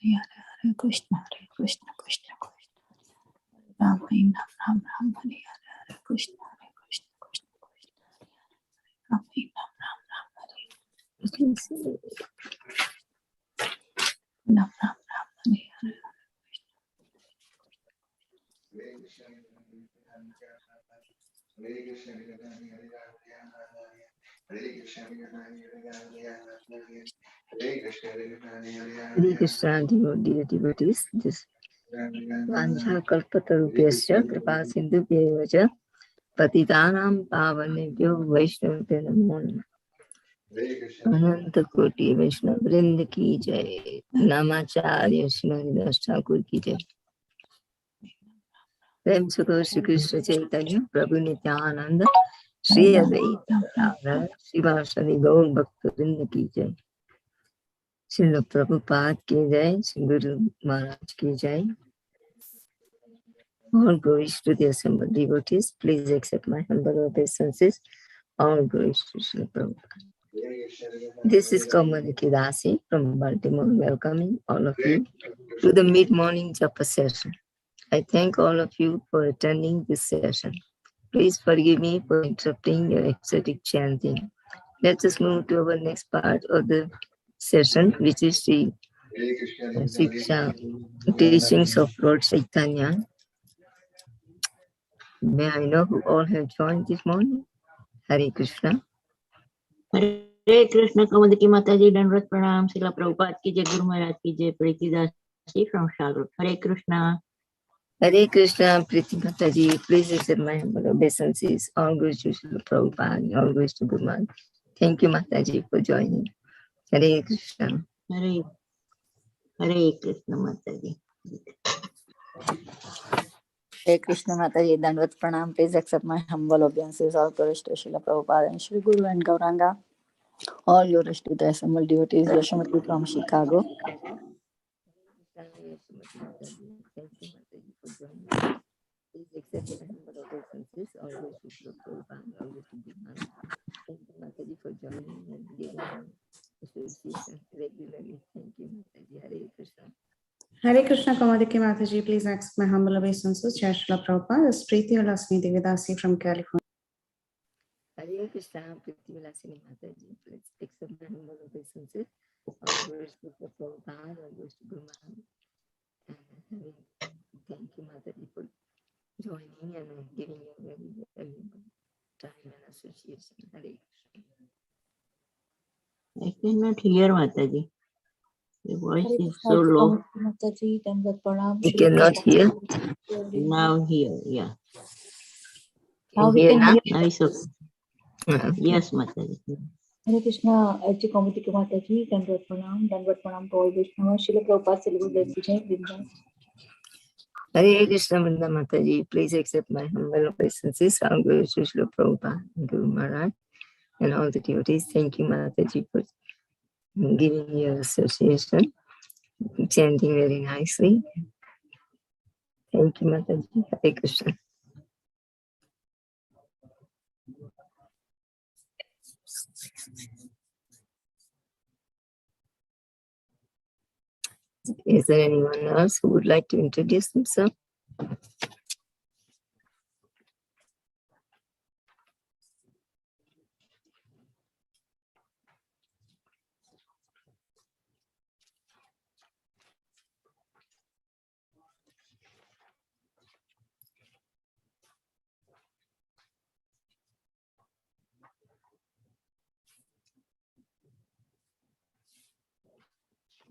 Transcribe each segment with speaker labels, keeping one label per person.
Speaker 1: Hare Krishna, Hare Krishna, Krishna Krishna, Ram Ram, Ram Ram, Hare Hare Krishna, Krishna Krishna, Ram Ram, Ram Hare. Ram Ram, Ram Hare Hare.
Speaker 2: Hare Krishna, dear devotees. This Vancha Kalpatarupyasya Kripa Sindhubhyevacha Patitanam Pavanebhyo Vaishnavabhyo Namo Namaha. Ananta Koti Vaishnava Vrinda ki jai. Namacharya Srimad Thakur ki jai. Prem Sukho Shri Krishna Caitanya Prabhu Nityananda Shri Advaita Radha Srivasadi Gaur Bhakta Vrinda ki jai. Srila Prabhupada ki jai, Sri Guru Maharaj ki jai. All glories to the assembled devotees. Please accept my humble obeisances. All glories to Srila Prabhupada. This is Kaumudiki Dasi from Baltimore, welcoming all of you to the mid-morning japa session. I thank all of you for attending this session. Please forgive me for interrupting your ecstatic chanting. Let us move to our next part of the session, which is the Shiksha, teachings of Lord Caitanya. May I know who all have joined this morning? Hare Krishna.
Speaker 3: Hare Krishna, Kaumudiki Mataji, Dandavat Pranam, Srila Prabhupada ki jai, Guru Maharaj ki jai, Prithidasi from Shagat. Hare Krishna.
Speaker 2: Hare Krishna, Priti Mataji, please accept my humble obeisances. All goes to Srila Prabhupada, all goes to Guru Maharaj. Thank you, Mataji, for joining. Hare Krishna.
Speaker 3: Hare Krishna, Mataji.
Speaker 1: Hare Krishna Mataji, Dandavat Pranam. Please accept my humble obeisances. All glories to Srila Prabhupada and Shri Guru and Gauranga. All glories to the assembled devotees. Yashamati from Chicago.
Speaker 2: Thank you, Mataji, for joining. Please accept my humble obeisances. All goes to Srila Prabhupada, all goes to Guru Maharaj. Thank you, Mataji, for joining and giving association regularly. Thank you, Mataji. Hare Krishna.
Speaker 4: Hare Krishna, Kaumudiki Mataji, please accept my humble obeisances. Jai Srila Prabhupada. This is Preeti Vilasini Devidasi from California.
Speaker 2: Hare Krishna, Preeti Vilasini Mataji, please accept my humble obeisances. All glories to Prabhupada, all glories to Guru Maharaj. Thank you, Mataji, for joining and giving your very valuable time and association. Hare Krishna.
Speaker 3: I cannot hear Mataji. The voice is so low.
Speaker 2: You cannot hear?
Speaker 3: Now hear, yeah.
Speaker 1: Now we can hear.
Speaker 3: Nice. Yes, Mataji.
Speaker 1: Hare Krishna, Kaumudiki Mataji, Dandavat Pranam to all Vaishnavas. Srila Prabhupada celebrates the Jai Vrinda.
Speaker 2: Hare Krishna, Vrinda Mataji, please accept my humble obeisances. All glories to Srila Prabhupada, Guru Maharaj, and all the devotees. Thank you, Mataji, for giving your association, chanting very nicely. Thank you, Mataji. Hare Krishna. Is there anyone else who would like to introduce themselves?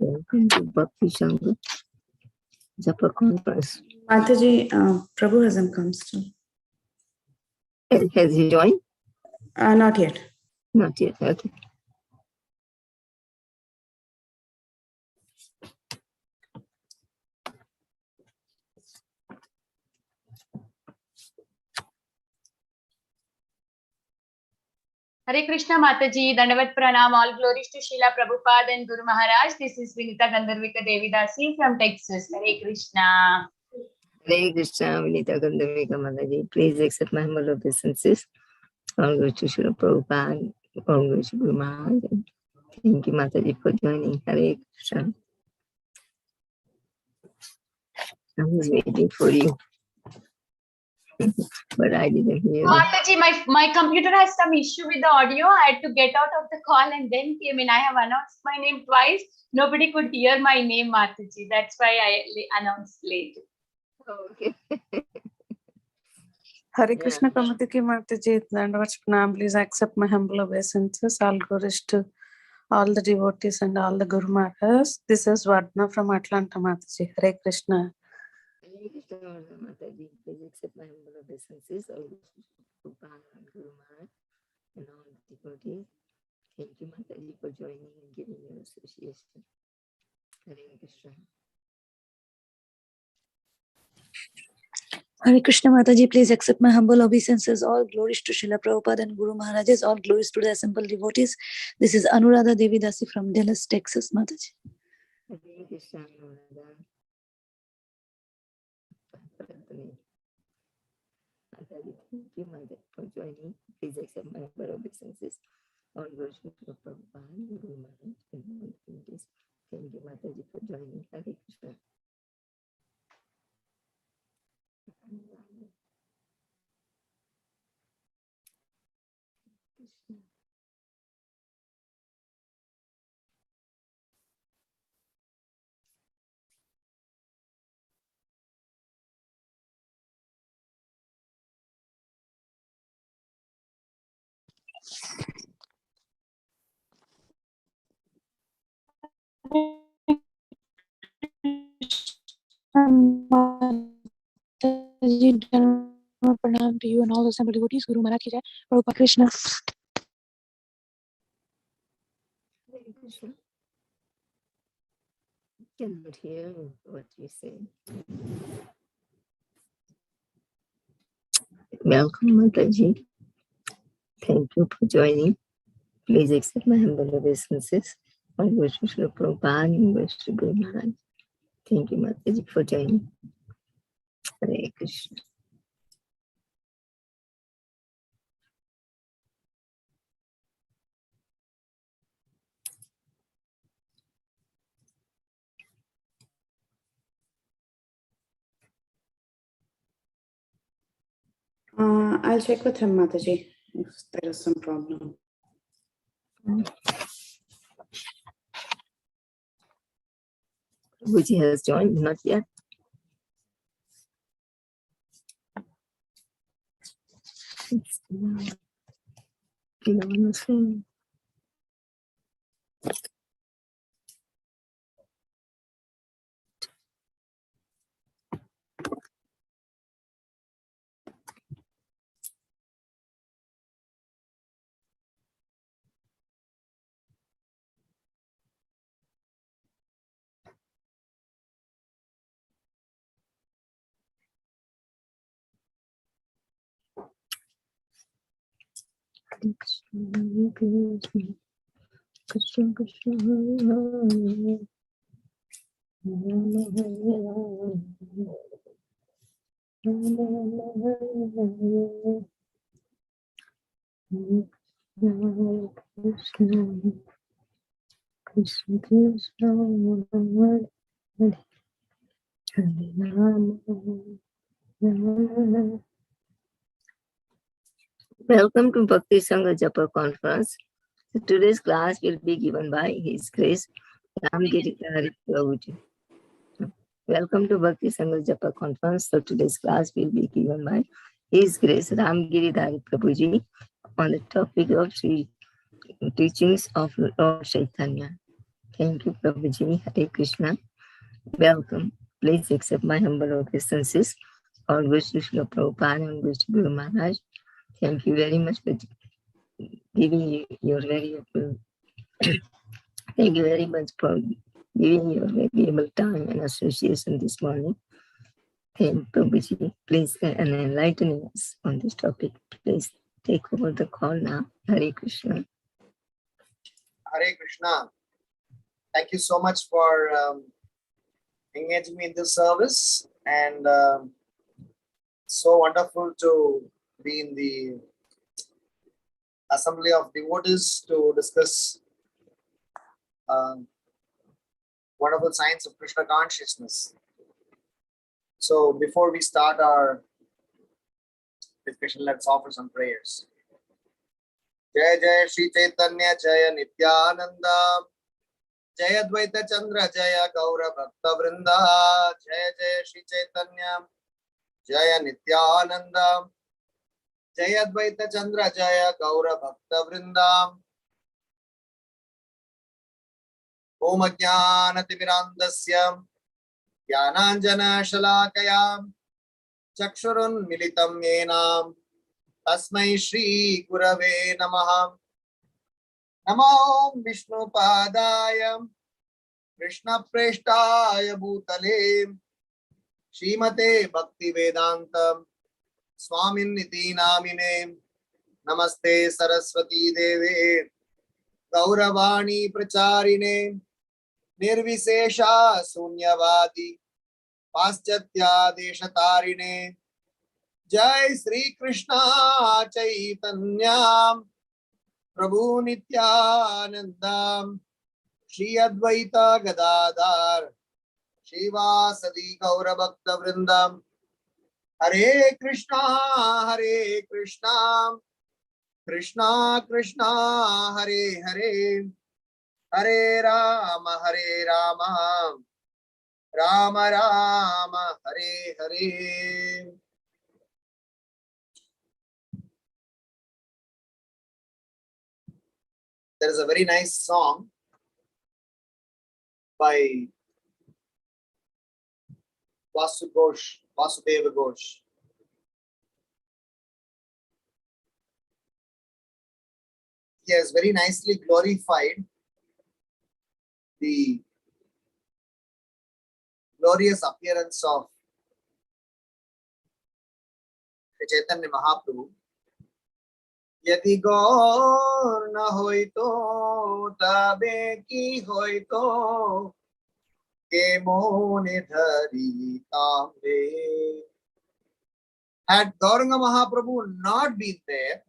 Speaker 2: Welcome to Bhakti Sangha Japa Conference.
Speaker 4: Mataji, Prabhu hasn't come still.
Speaker 2: Has he joined?
Speaker 4: Not yet.
Speaker 2: Not yet. Okay.
Speaker 5: Hare Krishna Mataji, Dandavat Pranam, all glories to Srila Prabhupada and Guru Maharaj. This is Vinita Gandharvika Devidasi from Texas. Hare Krishna.
Speaker 2: Hare Krishna, Vinita Gandharvika Mataji, please accept my humble obeisances. All glories to Srila Prabhupada, all glories to Guru Maharaj. Thank you, Mataji, for joining. Hare Krishna. I was waiting for you, but I didn't hear you.
Speaker 5: Mataji, my computer has some issue with the audio. I had to get out of the call and then came in. I have announced my name twice. Nobody could hear my name, Mataji. That's why I announced late.
Speaker 2: Oh, okay.
Speaker 4: Hare Krishna Kamadiki Mataji, Dandavats Pranam, please accept my humble obeisances. All glories to all the devotees and all the Guru Maharaj. This is Vardhana from Atlanta, Mataji. Hare Krishna.
Speaker 2: Hare Krishna, Mataji, please accept my humble obeisances. All Prabhupada and Guru Maharaj and all the devotees. Thank you, Mataji, for joining and giving your association. Hare Krishna.
Speaker 1: Hare Krishna Mataji, please accept my humble obeisances. All glories to Srila Prabhupada and Guru Maharajas. All glories to the assembled devotees. This is Anuradha Devi Dasi from Dallas, Texas, Mataji.
Speaker 2: Hare Krishna, Anuradha. Mataji, thank you, Mataji, for joining. Please accept my humble obeisances. All glories to Srila Prabhupada and Guru Maharaj and all the devotees. Thank you, Mataji, for joining. Hare Krishna.
Speaker 1: Pranam to you and all the assembled devotees. Guru Maharaj ki jai. Prabhupada Krishna.
Speaker 2: Hare Krishna. Cannot hear what you say. Welcome, Mataji. Thank you for joining. Please accept my humble obeisances. All glories to Srila Prabhupada and glories to Guru Maharaj. Thank you, Mataji, for joining. Hare Krishna.
Speaker 4: I'll check with him, Mataji, if there is some problem.
Speaker 2: Prabhuji has joined, not yet. It's 11:07. Krishna, Krishna, Krishna, Krishna, Hare Hare, Rama Hare Rama, Rama Hare Hare, Hare Krishna, Krishna Krishna, Hare Hare, Hare Rama, Rama Hare. Welcome to Bhakti Sangha Japa Conference. Today's class will be given by His Grace Ramgiridhari Prabhu. Welcome to Bhakti Sangha Japa Conference. So today's class will be given by His Grace Ramgiridhari Prabhu on the topic of teachings of Lord Caitanya. Thank you, Prabhuji. Hare Krishna. Welcome. Please accept my humble obeisances. All goes to Srila Prabhupada and goes to Guru Maharaj. Thank you very much for giving your valuable. Thank you very much for giving your valuable time and association this morning. Thank you, Prabhuji. Please and enlighten us on this topic. Please take over the call now. Hare Krishna.
Speaker 6: Hare Krishna. Thank you so much for engaging me in this service, and so wonderful to be in the assembly of devotees to discuss wonderful science of Krishna consciousness. So before we start our discussion, let's offer some prayers. Jai Jai Shri Caitanya Jaya Nityananda Jaya Dvaita Chandra Jaya Gaura Bhakta Vrinda Jaya Jai Shri Caitanya Jaya Nityananda Jaya Dvaita Chandra Jaya Gaura Bhakta Vrinda Om Ajnana Timirandasya Jnananjana Shalakaya Chakshurun Militam Yenam Tasmai Shri Gurave Namaha Namo Vishnu Padaya Krishna Preshtaya Bhutale Srimate Bhakti Vedanta Swamin Niti Namine Namaste Saraswati Deve Gauravani Pracharine Nirvisesha Sunyavadi Paschatya Deshatarine Jai Sri Krishna Chaitanya Prabhu Nityananda Shri Advaita Gadadhar Shivasadi Gaura Bhakta Vrindam Hare Krishna Krishna Krishna Hare Hare Hare Rama Rama Rama Hare Hare. There is a very nice song by Vasudeva Ghosh. He has very nicely glorified the glorious appearance of Caitanya Mahaprabhu. Yadi gaur na hoito tabe ki hoito ke mone dhari tambe. Had Gauranga Mahaprabhu not been there,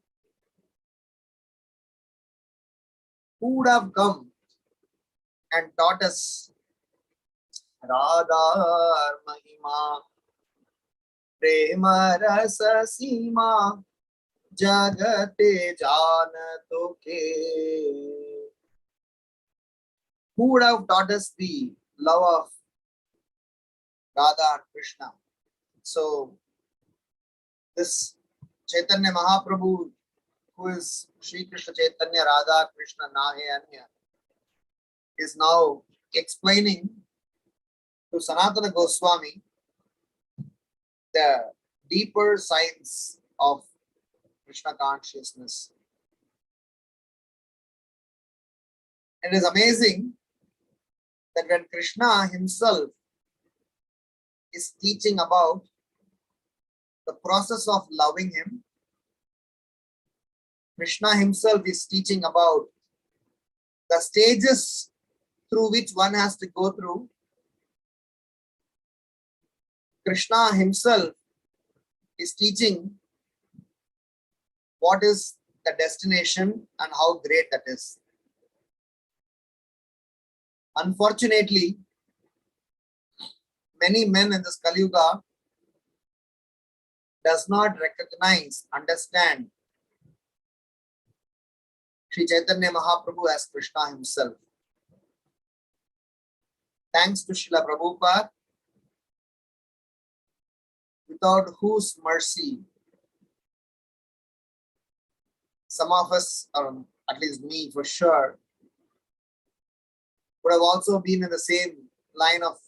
Speaker 6: who would have come and taught us Radhar Mahima Prema Rasa Sima Jagate Janato Ke? Who would have taught us the love of Radha and Krishna? So this Chaitanya Mahaprabhu, who is Sri Krishna Chaitanya Radha Krishna Nahe Anya, is now explaining to Sanatana Goswami the deeper science of Krishna consciousness. It is amazing that when Krishna himself is teaching about the process of loving him, Krishna himself is teaching about the stages through which one has to go through. Krishna himself is teaching what is the destination and how great that is. Unfortunately, many men in this Kali Yuga does not recognize, understand Sri Chaitanya Mahaprabhu as Krishna himself. Thanks to Srila Prabhupada, without whose mercy some of us, or at least me for sure, would have also been in the same line of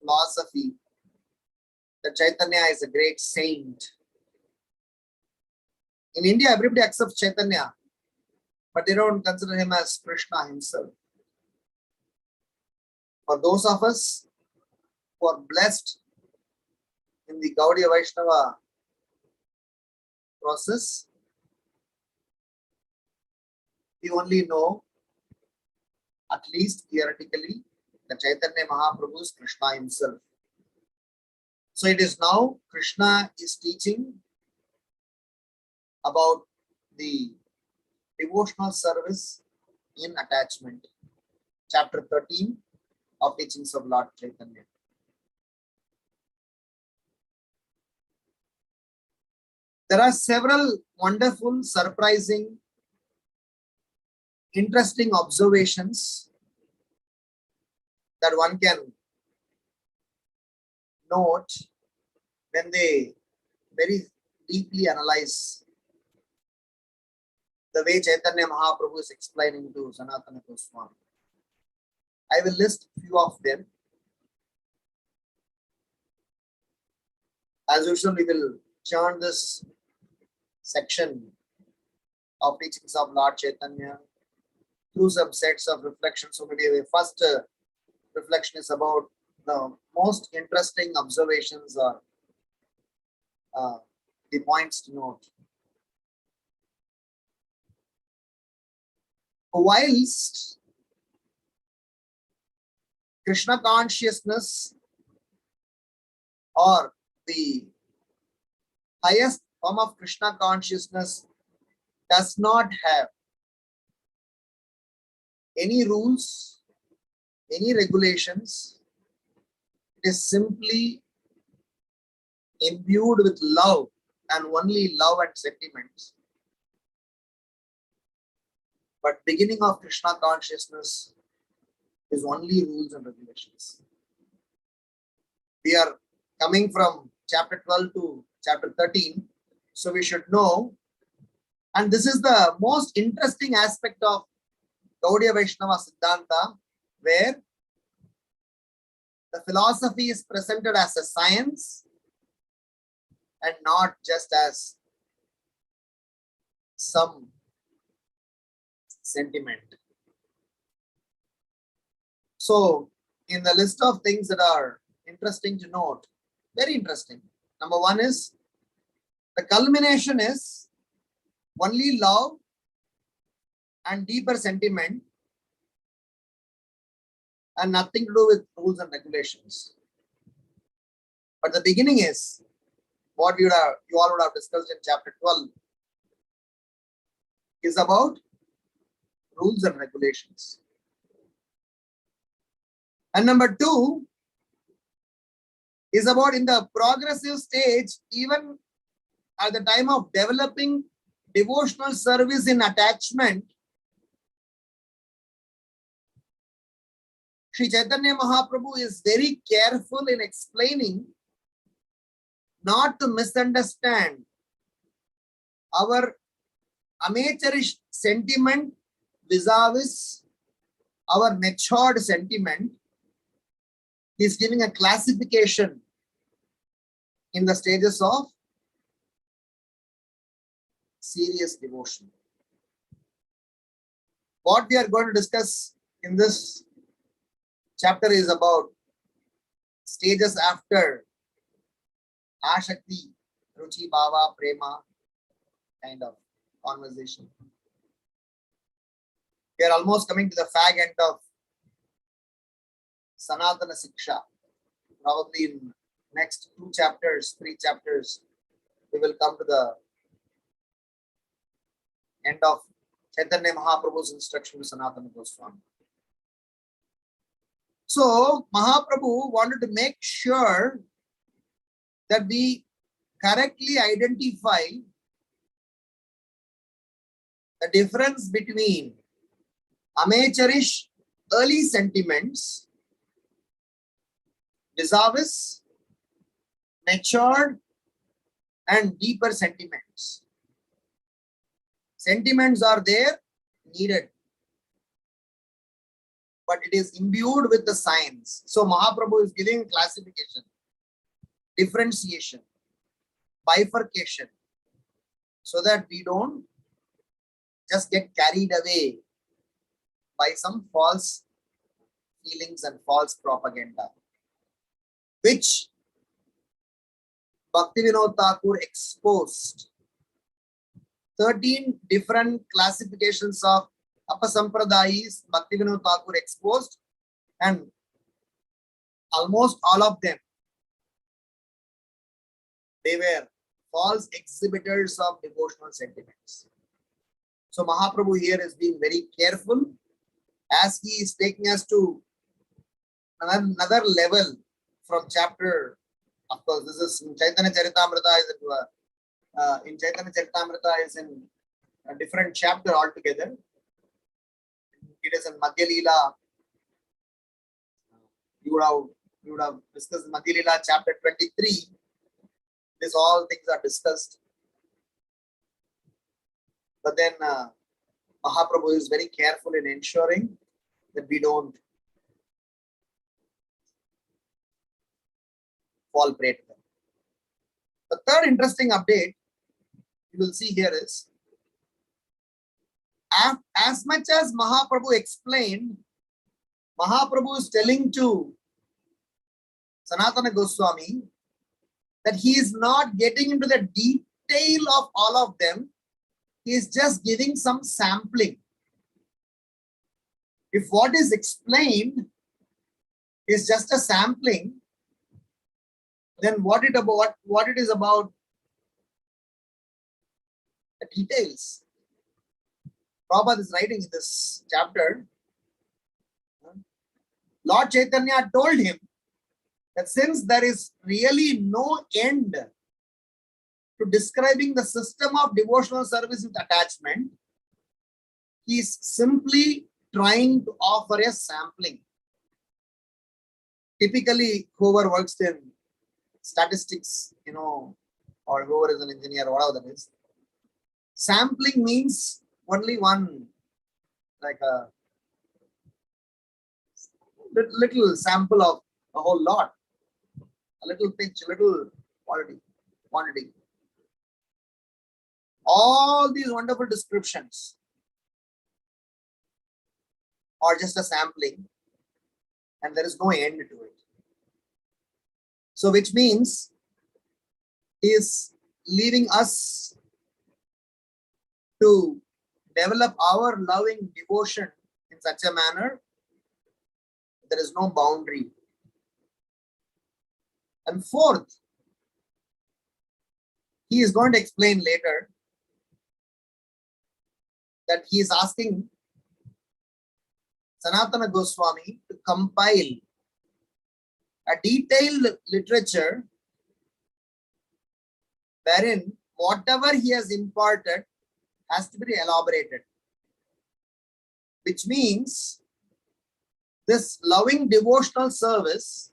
Speaker 6: philosophy that Chaitanya is a great saint. In India, everybody accepts Chaitanya, but they don't consider him as Krishna himself. For those of us who are blessed in the Gaudiya Vaishnava process, we only know, at least theoretically, that Chaitanya Mahaprabhu is Krishna himself. So it is now Krishna is teaching about the devotional service in attachment. Chapter 13 of Teachings of Lord Chaitanya. There are several wonderful, surprising, interesting observations that one can note when they very deeply analyze the way Caitanya Mahaprabhu is explaining to Sanatana Goswami. I will list few of them. As usual, we will churn this section of teachings of Lord Chaitanya through some sets of reflections. So maybe the first reflection is about the most interesting observations or the points to note. Whilst Krishna consciousness or the highest form of Krishna consciousness does not have any rules, any regulations, it is simply imbued with love and only love and sentiments. But beginning of Krishna consciousness is only rules and regulations. We are coming from chapter 12 to chapter 13, so we should know, and this is the most interesting aspect of Gaudiya Vaishnava Siddhanta, where the philosophy is presented as a science and not just as some sentiment. So, in the list of things that are interesting to note, very interesting. Number one is the culmination is only love and deeper sentiment and nothing to do with rules and regulations. But the beginning is what you all would have discussed in chapter 12 is about rules and regulations. And number two is about in the progressive stage, even at the time of developing devotional service in attachment, Sri Chaitanya Mahaprabhu is very careful in explaining not to misunderstand our amateurish sentiment vis-a-vis our matured sentiment. He is giving a classification in the stages of serious devotion. What we are going to discuss in this chapter is about stages after Ashakti, Ruchi, Bhava, Prema kind of conversation. We are almost coming to the fag end of Sanatana Siksha. Probably in next 2 chapters, 3 chapters, we will come to the end of Chaitanya Mahaprabhu's instruction to Sanatana Goswami. So, Mahaprabhu wanted to make sure that we correctly identify the difference between amateurish early sentiments vis-a-vis matured and deeper sentiments. Sentiments are there, needed, but it is imbued with the science. So Mahaprabhu is giving classification, differentiation, bifurcation, so that we don't just get carried away by some false feelings and false propaganda, which Bhaktivinoda Thakur exposed 13 different classifications of Apasampradayis. Bhaktivinoda Thakur exposed, and almost all of them, they were false exhibitors of devotional sentiments. So Mahaprabhu here is being very careful as he is taking us to another level from chapter. Of course, this is Chaitanya Charitamrita is in Chaitanya Charitamrita is in a different chapter altogether. It is in Madhya Leela. You would have discussed Madhya Leela chapter 23. These all things are discussed. But then Mahaprabhu is very careful in ensuring that we don't fall prey to them. The third interesting update you will see here is, as much as Mahaprabhu explained, Mahaprabhu is telling to Sanatana Goswami that he is not getting into the detail of all of them. He is just giving some sampling. If what is explained is just a sampling, then what it is about the details. Prabhupada is writing in this chapter, Lord Chaitanya told him that since there is really no end to describing the system of devotional service with attachment, he is simply trying to offer a sampling. Typically, whoever works in statistics, or whoever is an engineer, or whatever that is, sampling means only one, like a little sample of a whole lot, a little pinch, a little quantity. All these wonderful descriptions are just a sampling, and there is no end to it. So which means he is leaving us to develop our loving devotion in such a manner there is no boundary. And fourth, he is going to explain later that he is asking Sanatana Goswami to compile a detailed literature wherein whatever he has imparted has to be elaborated. Which means this loving devotional service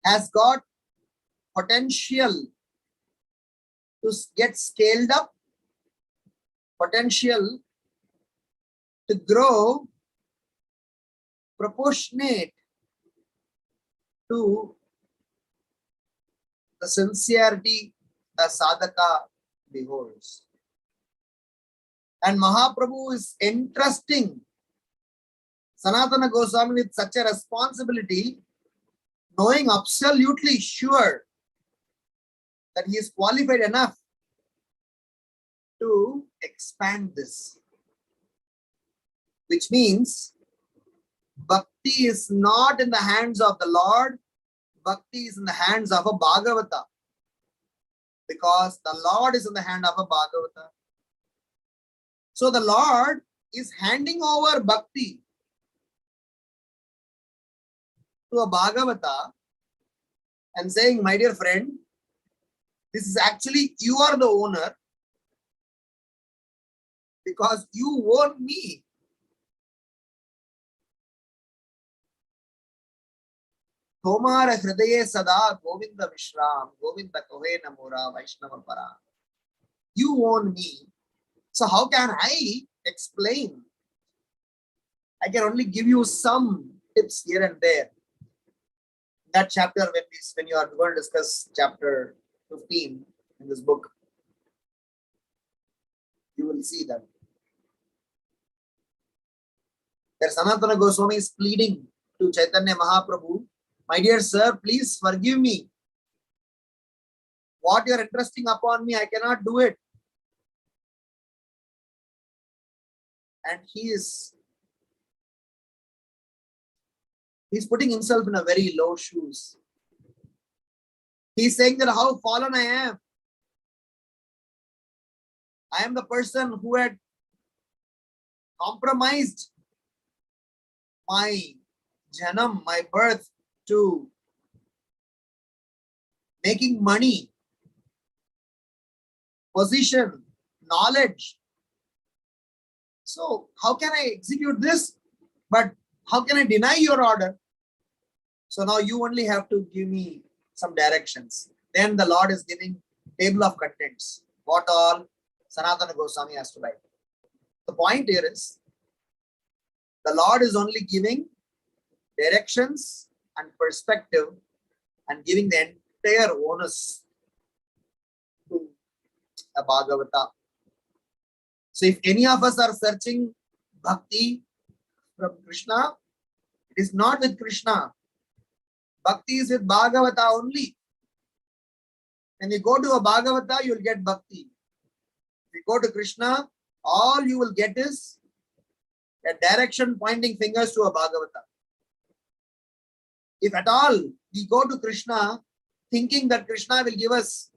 Speaker 6: has got potential to get scaled up, potential to grow proportionate to the sincerity the sadhaka beholds. And Mahaprabhu is entrusting Sanatana Goswami with such a responsibility, knowing absolutely sure that he is qualified enough to expand this. Which means bhakti is not in the hands of the Lord, bhakti is in the hands of a Bhagavata. Because the Lord is in the hand of a Bhagavata. So the Lord is handing over bhakti to a Bhagavata and saying, my dear friend, this is actually, you are the owner because you own me. Tomara hridaye sada Govinda Vishram, Govinda Kohe Namura Vaishnava Para. You own me. So how can I explain? I can only give you some tips here and there. That chapter, when you are going to discuss chapter 15 in this book, you will see that. Where Sanatana Goswami is pleading to Chaitanya Mahaprabhu, my dear sir, please forgive me. What you are entrusting upon me, I cannot do it. And he's putting himself in a very low shoes. He's saying that how fallen I am. I am the person who had compromised my janam, my birth, to making money position, knowledge. So how can I execute this? But how can I deny your order? So now you only have to give me some directions. Then the Lord is giving table of contents. What all Sanatana Goswami has to write. The point here is, the Lord is only giving directions and perspective and giving the entire onus to a Bhagavata. So if any of us are searching bhakti from Krishna, it is not with Krishna. Bhakti is with Bhagavata only. When you go to a Bhagavata, you will get bhakti. If you go to Krishna, all you will get is a direction pointing fingers to a Bhagavata. If at all we go to Krishna thinking that Krishna will give us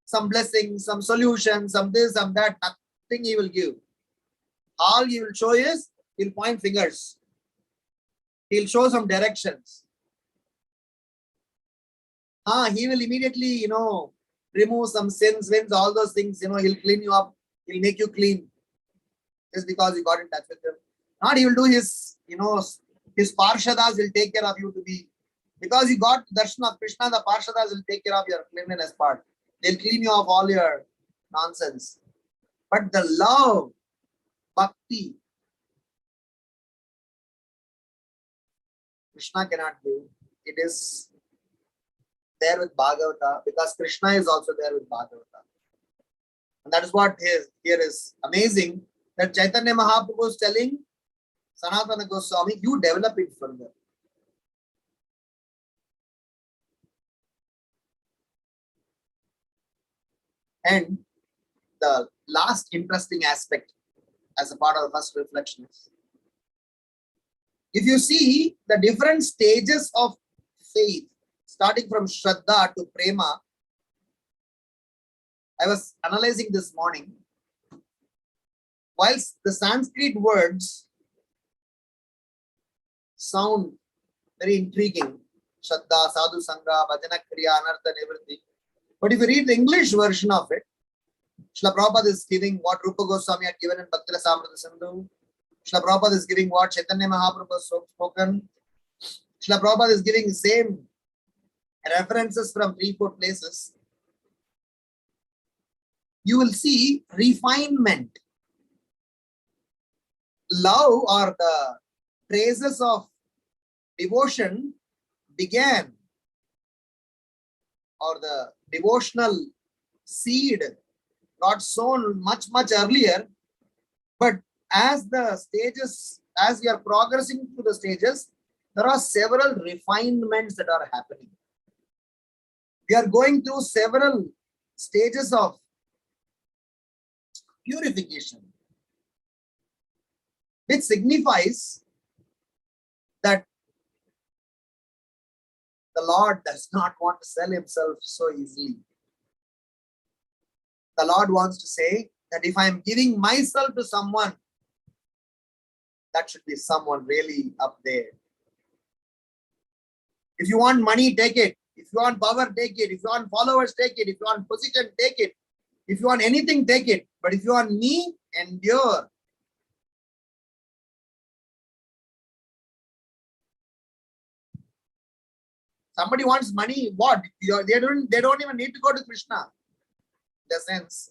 Speaker 6: some blessing, some solution, some this, some that, nothing he will give. All he will show is, he'll point fingers. He'll show some directions. He will immediately, remove some sins, all those things, he'll clean you up, he'll make you clean. Just because you got in touch with him. Not he will do his, his parshadas will take care of you to be, because you got darshan of Krishna, the parshadas will take care of your cleanliness part. They'll clean you off all your nonsense. But the love, bhakti, Krishna cannot give. It is there with Bhagavata, because Krishna is also there with Bhagavata. And that is what here is amazing, that Caitanya Mahaprabhu is telling Sanatana Goswami, you develop it further. And the last interesting aspect as a part of the first reflection is, if you see the different stages of faith, starting from Shraddha to Prema, I was analyzing this morning, whilst the Sanskrit words sound very intriguing, Shraddha, Sadhu Sangha, Bhajana Kriya, Anartha and everything, but if you read the English version of it, Srila Prabhupada is giving what Rupa Goswami had given in Bhakti Rasamrita Sindhu. Srila Prabhupada is giving what Caitanya Mahaprabhu has spoken. Srila Prabhupada is giving the same references from 3-4 places. You will see refinement. Love, or the traces of devotion, began, or the devotional seed got sown much earlier, but as the stages, as we are progressing through the stages, there are several refinements that are happening. We are going through several stages of purification, which signifies that the Lord does not want to sell himself so easily. The Lord wants to say that if I am giving myself to someone, that should be someone really up there. If you want money, take it. If you want power, take it. If you want followers, take it. If you want position, take it. If you want anything, take it. But if you want me, endure. Somebody wants money, what? They don't even need to go to Krishna. In the sense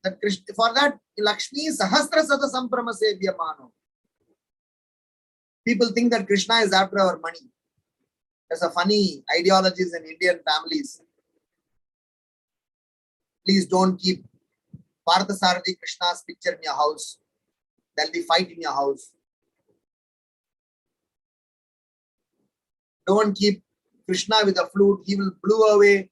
Speaker 6: that Krishna, for that, Lakshmi Sahasra Sata Samprama Sevyamano. People think that Krishna is after our money. There's a funny ideologies in Indian families. Please don't keep Parthasarathi Krishna's picture in your house. There'll be fight in your house. Don't keep Krishna with a flute. He will blow away.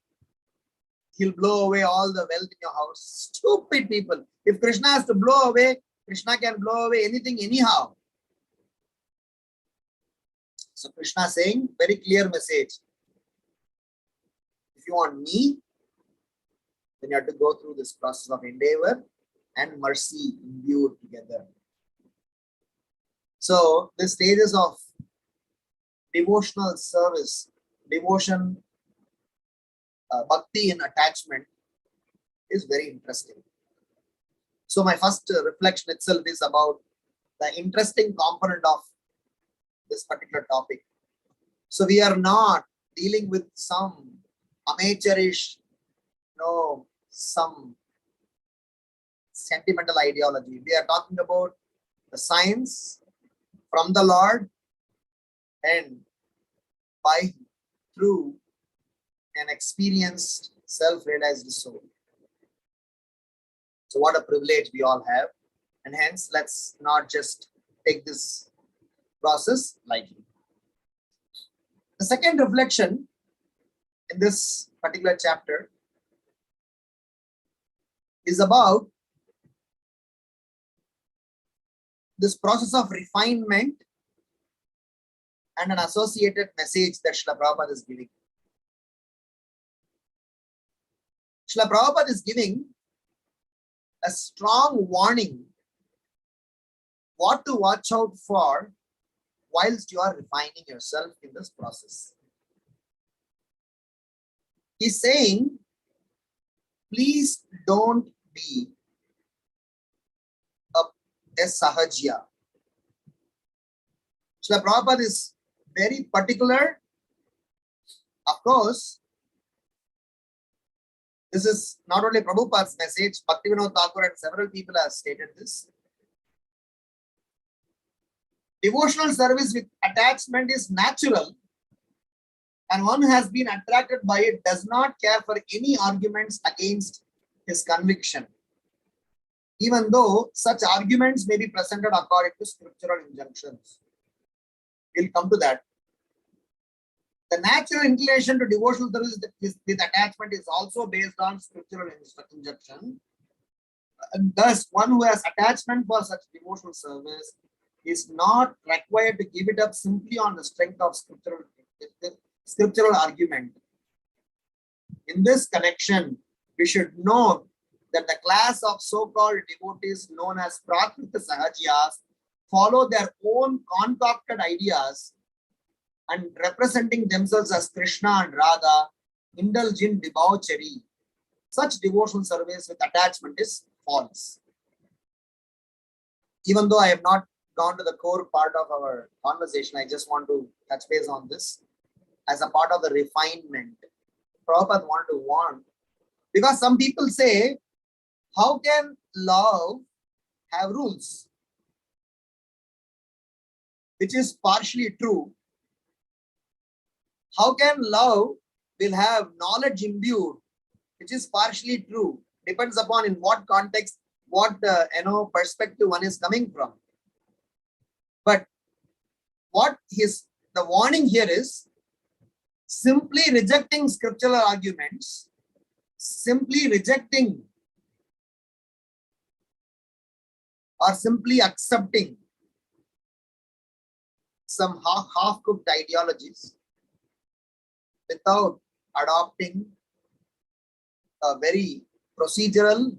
Speaker 6: He'll blow away all the wealth in your house. Stupid people. If Krishna has to blow away, Krishna can blow away anything anyhow. So Krishna is saying very clear message. If you want me, then you have to go through this process of endeavor and mercy imbued together. So the stages of devotional service, devotion, bhakti and attachment is very interesting. So my first reflection itself is about the interesting component of this particular topic. So we are not dealing with some amateurish, some sentimental ideology. We are talking about the science from the Lord and through an experienced, self-realized soul. So what a privilege we all have. And hence, let's not just take this process lightly. The second reflection in this particular chapter is about this process of refinement and an associated message that Srila Prabhupada is giving. Srila Prabhupada is giving a strong warning what to watch out for whilst you are refining yourself in this process. He's saying, please don't be a sahajya. Srila Prabhupada is very particular. Of course, this is not only Prabhupada's message, Bhaktivinoda Thakur and several people have stated this. Devotional service with attachment is natural, and one who has been attracted by it does not care for any arguments against his conviction, even though such arguments may be presented according to scriptural injunctions. We'll come to that. The natural inclination to devotional service with attachment is also based on scriptural injunction. And thus, one who has attachment for such devotional service is not required to give it up simply on the strength of scriptural argument. In this connection, we should note that the class of so-called devotees known as Prakrita Sahajias follow their own concocted ideas and representing themselves as Krishna and Radha, indulge in debauchery. Such devotional service with attachment is false. Even though I have not gone to the core part of our conversation, I just want to touch base on this as a part of the refinement. Prabhupada wanted to warn, because some people say, how can love have rules? Which is partially true. How can love will have knowledge imbued? Which is partially true. Depends upon in what context, what perspective one is coming from. But what the warning here is simply rejecting scriptural arguments, simply rejecting or simply accepting some half-cooked ideologies without adopting a very procedural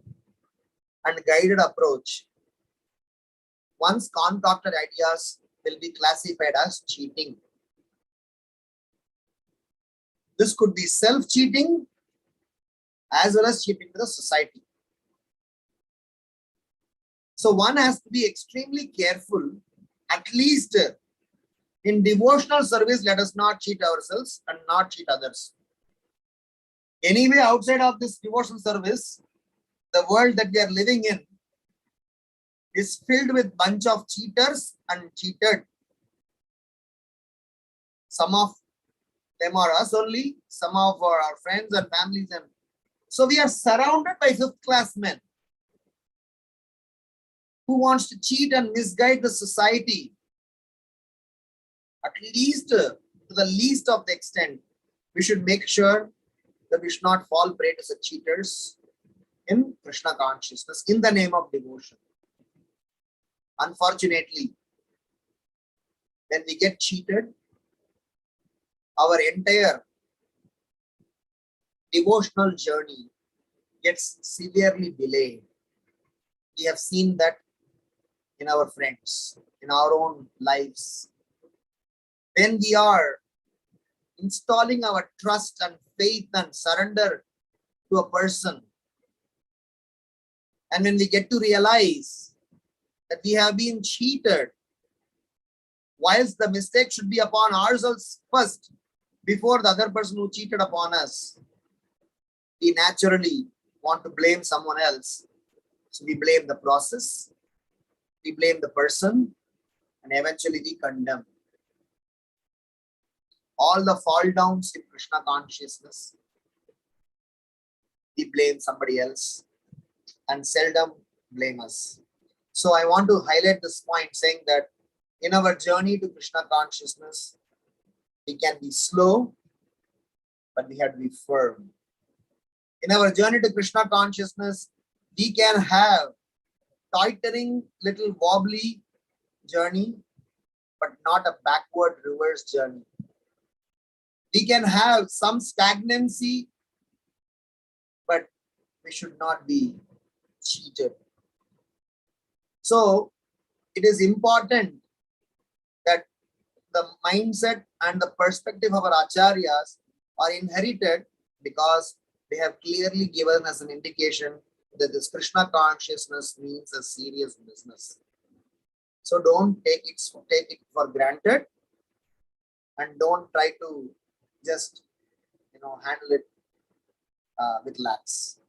Speaker 6: and guided approach. One's concocted ideas will be classified as cheating. This could be self-cheating as well as cheating to the society. So one has to be extremely careful. At least in devotional service, let us not cheat ourselves and not cheat others. Anyway, outside of this devotional service, the world that we are living in is filled with bunch of cheaters and cheated. Some of them are us only, some of our friends and families. And so we are surrounded by fifth-class men who wants to cheat and misguide the society, at least to the least of the extent. We should make sure that we should not fall prey to such cheaters in Krishna consciousness in the name of devotion. Unfortunately, when we get cheated, our entire devotional journey gets severely delayed. We have seen that in our friends, in our own lives. When we are installing our trust and faith and surrender to a person, And when we get to realize that we have been cheated, whilst the mistake should be upon ourselves first, before the other person who cheated upon us, we naturally want to blame someone else. So we blame the process, we blame the person, and eventually we condemn. All the fall downs in Krishna consciousness, we blame somebody else and seldom blame us. So I want to highlight this point, saying that in our journey to Krishna consciousness, we can be slow, but we have to be firm. In our journey to Krishna consciousness, we can have tottering, little wobbly journey, but not a backward reverse journey. We can have some stagnancy, but we should not be cheated. So it is important that the mindset and the perspective of our acharyas are inherited, because they have clearly given us an indication that this Krishna consciousness means a serious business. So don't take it for granted, and don't try to just handle it with lax.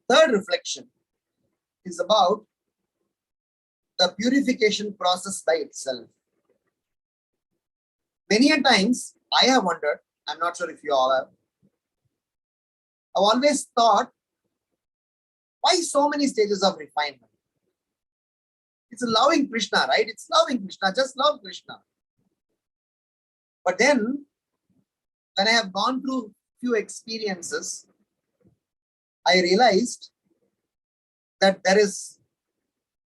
Speaker 6: Third reflection is about the purification process by itself. Many a times I have wondered, I'm not sure if you all have, I've always thought, why so many stages of refinement? It's loving Krishna, right? It's loving Krishna, just love Krishna. But then, when I have gone through few experiences, I realized that there is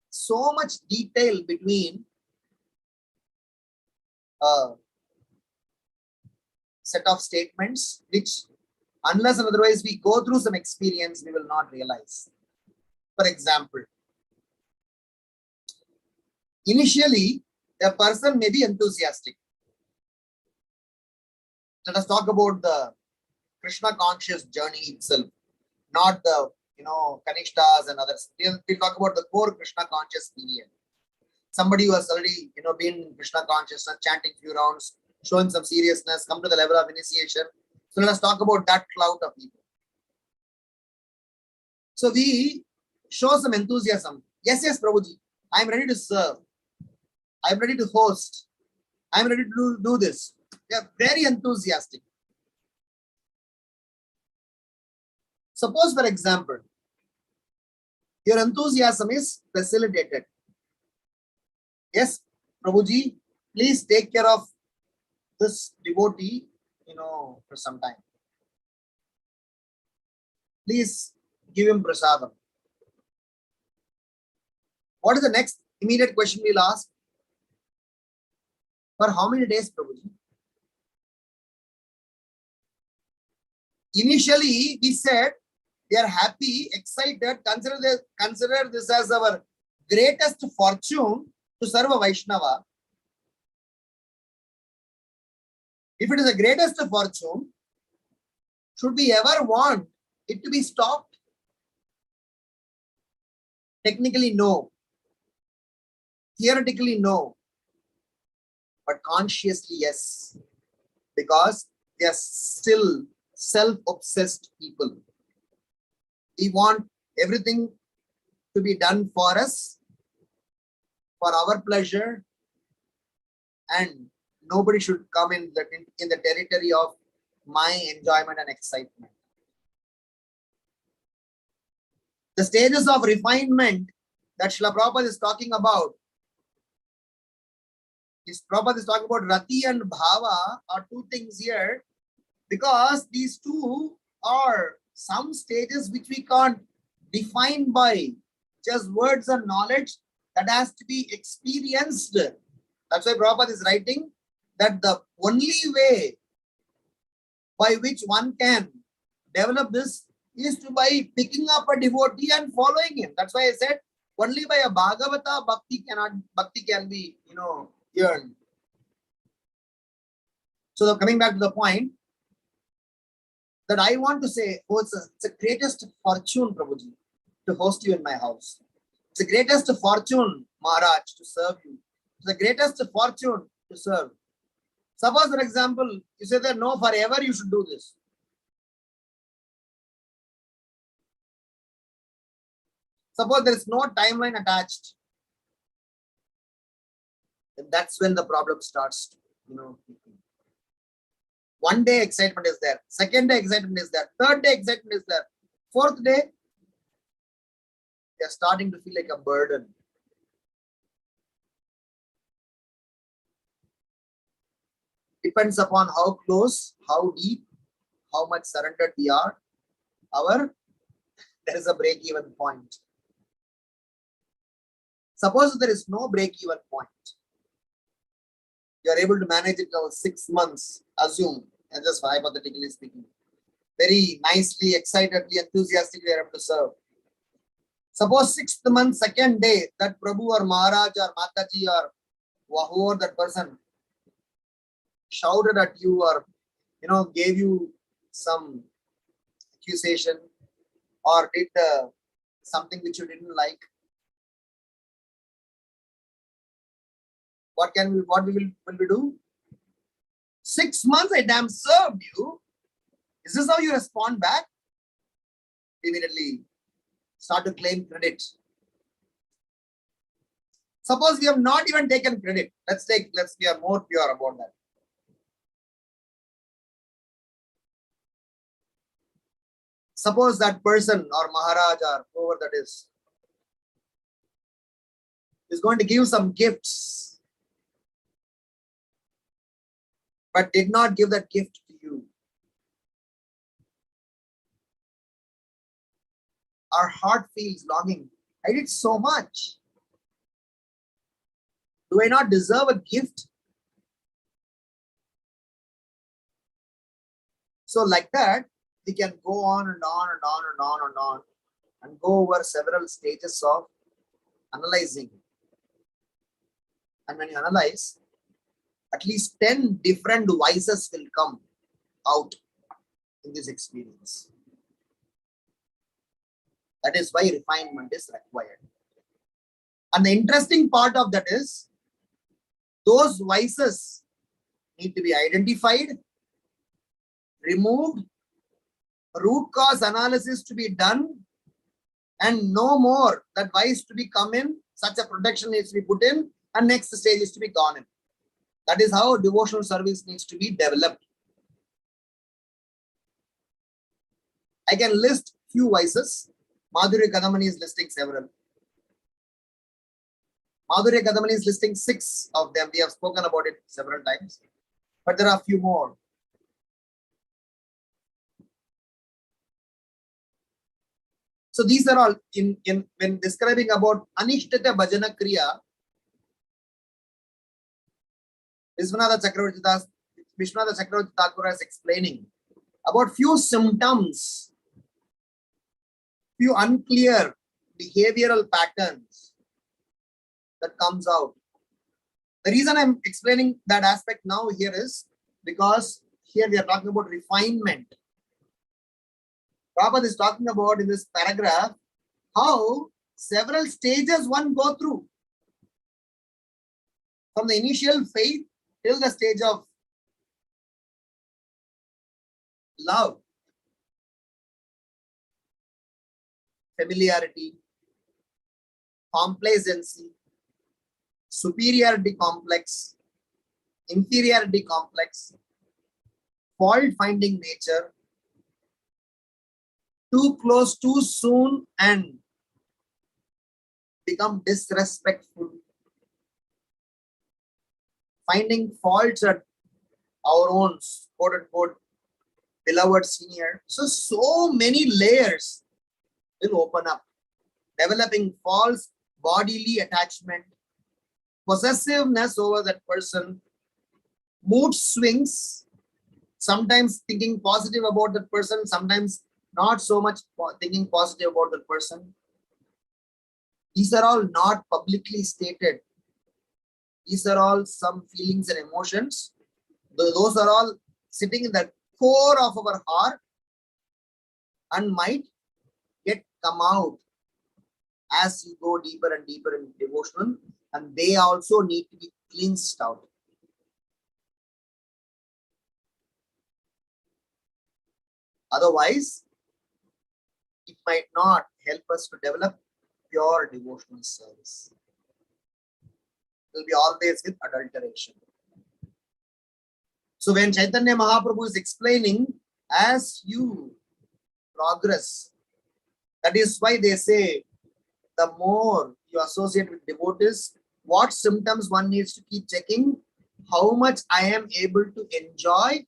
Speaker 6: so much detail between a set of statements, which unless and otherwise we go through some experience, we will not realize. For example, initially, a person may be enthusiastic. Let us talk about the Krishna conscious journey itself, not the Kanishtas and others. We'll talk about the core Krishna conscious period. Somebody who has already been in Krishna consciousness, chanting few rounds, showing some seriousness, come to the level of initiation. So let us talk about that cloud of people. So we show some enthusiasm. Yes, Prabhuji, I am ready to serve. I am ready to host. I am ready to do this. They are very enthusiastic. Suppose, for example, your enthusiasm is facilitated. Yes, Prabhuji, please take care of this devotee, for some time. Please give him prasadam. What is the next immediate question we'll ask? For how many days, Prabhuji? Initially, we said we are happy, excited, consider this as our greatest fortune to serve a Vaishnava. If it is the greatest fortune, should we ever want it to be stopped? Technically, no. Theoretically, no. But consciously, yes. Because they are still self-obsessed people. We want everything to be done for us, for our pleasure, and nobody should come in the territory of my enjoyment and excitement. The stages of refinement that Srila Prabhupada is talking about, Prabhupada is talking about Rati and Bhava are two things here, because these two are some stages which we can't define by just words and knowledge, that has to be experienced. That's why Prabhupada is writing that the only way by which one can develop this is to by picking up a devotee and following him. That's why I said only by a Bhagavata bhakti can be earned. So coming back to the point that I want to say, it's the greatest fortune, Prabhuji, to host you in my house. It's the greatest fortune, Maharaj, to serve you. It's the greatest fortune to serve. Suppose, for example, you say that no, forever you should do this. Suppose there is no timeline attached. And that's when the problem starts, One day excitement is there. Second day excitement is there. Third day excitement is there. Fourth day, they are starting to feel like a burden. Depends upon how close, how deep, how much surrendered we are. There is a break-even point. Suppose there is no break-even point. You are able to manage it for 6 months, assume, and just hypothetically speaking. Very nicely, excitedly, enthusiastically, you are able to serve. Suppose 6th month, 2nd day, that Prabhu or Maharaj or Mataji or whoever that person shouted at you or, gave you some accusation or did something which you didn't like. What will we do? 6 months I damn served you. Is this how you respond back? Immediately start to claim credit. Suppose we have not even taken credit. Let's be more pure about that. Suppose that person or Maharaj or whoever that is going to give some gifts, but did not give that gift to you. Our heart feels longing. I did so much. Do I not deserve a gift? So like that, we can go on and on and on and on and on and go over several stages of analyzing. And when you analyze, at least 10 different vices will come out in this experience. That is why refinement is required. And the interesting part of that is, those vices need to be identified, removed, root cause analysis to be done, and no more that vice to be come in, such a protection needs to be put in, and next stage is to be gone in. That is how devotional service needs to be developed. I can list few vices. Madhurya Kadamani is listing several. Madhurya Kadamani is listing 6 of them. We have spoken about it several times, but there are a few more. So these are all when describing about Anishtata Bhajana Kriya. Vishwanatha Chakravarti Thakur is explaining about few symptoms, few unclear behavioral patterns that comes out. The reason I'm explaining that aspect now here is because here we are talking about refinement. Prabhupada is talking about in this paragraph how several stages one go through. From the initial faith till the stage of love, familiarity, complacency, superiority complex, inferiority complex, fault-finding nature, too close too soon and become disrespectful, finding faults at our own quote-unquote beloved senior. So many layers will open up, developing false bodily attachment, possessiveness over that person, mood swings, sometimes thinking positive about that person, sometimes not so much thinking positive about that person. These are all not publicly stated. These are all some feelings and emotions. Those are all sitting in the core of our heart and might get come out as you go deeper and deeper in devotional, and they also need to be cleansed out. Otherwise, it might not help us to develop pure devotional service. It will be always with adulteration. So when Caitanya Mahaprabhu is explaining, as you progress, that is why they say, the more you associate with devotees, what symptoms one needs to keep checking, how much I am able to enjoy,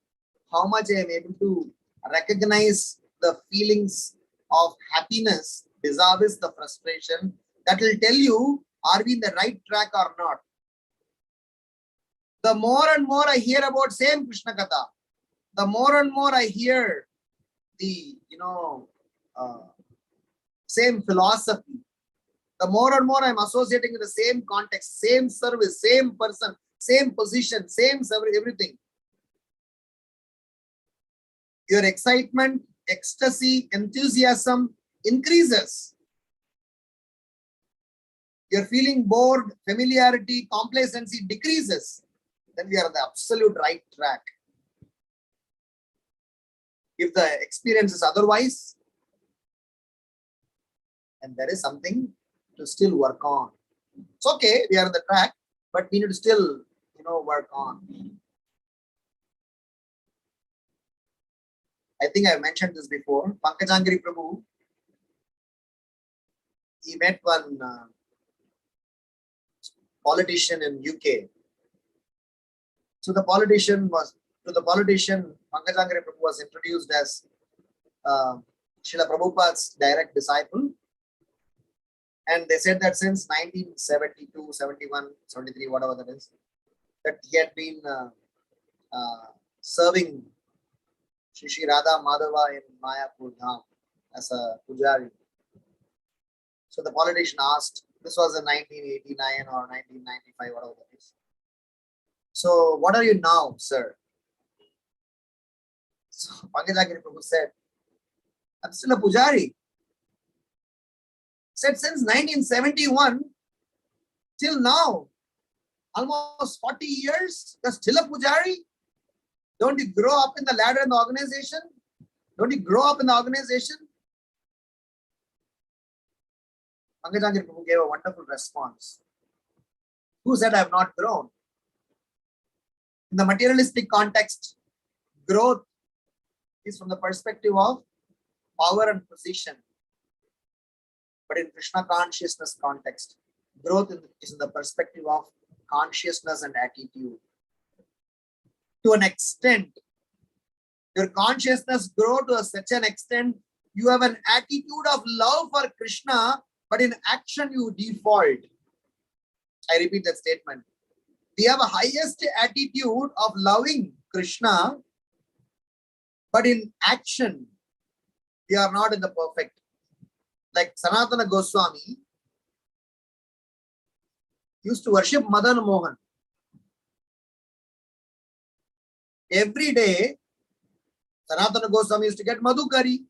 Speaker 6: how much I am able to recognize the feelings of happiness vis-a-vis the frustration. That will tell you, are we in the right track or not. The more and more I hear about same Krishna Katha, the more and more I hear the, same philosophy, the more and more I'm associating with the same context, same service, same person, same position, same service, everything. Your excitement, ecstasy, enthusiasm increases. You're feeling bored, familiarity, complacency decreases. Then we are on the absolute right track. If the experience is otherwise, and there is something to still work on. It's okay, we are on the track, but we need to still, work on. I think I mentioned this before. Ramgiridhari Prabhu, he met one politician in UK. So the politician, Ramgiridhari Prabhu was introduced as Srila Prabhupada's direct disciple. And they said that since 1972, 71, 73, whatever that is, that he had been serving Shri Radha Madhava in Mayapur Dham as a pujari. So the politician asked, this was in 1989 or 1995, whatever that is. So what are you now, sir? So Ramgiridhari Prabhu said, I'm still a pujari. Said since 1971 till now, almost 40 years, you're still a pujari? Don't you grow up in the ladder in the organization? Don't you grow up in the organization? Ramgiridhari Prabhu gave a wonderful response. Who said I have not grown? In the materialistic context, growth is from the perspective of power and position. But in Krishna consciousness context, growth is in the perspective of consciousness and attitude. To an extent, your consciousness grows to such an extent, you have an attitude of love for Krishna, but in action you default. I repeat that statement. We have a highest attitude of loving Krishna, but in action, we are not in the perfect. Like Sanatana Goswami used to worship Madan Mohan. Every day, Sanatana Goswami used to get Madhu curry.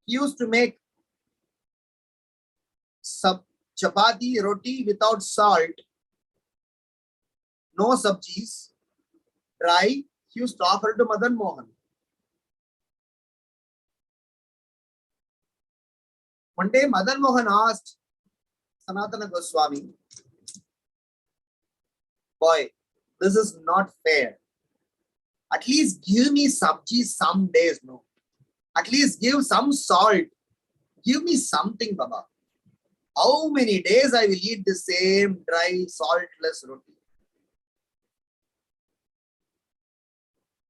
Speaker 6: He used to make chapati, roti without salt, no sabjis, dry. He used to offer to Madan Mohan. One day, Madan Mohan asked Sanatana Goswami, boy, this is not fair. At least give me sabji some days, no. At least give some salt. Give me something, Baba. How many days I will eat the same dry, saltless roti?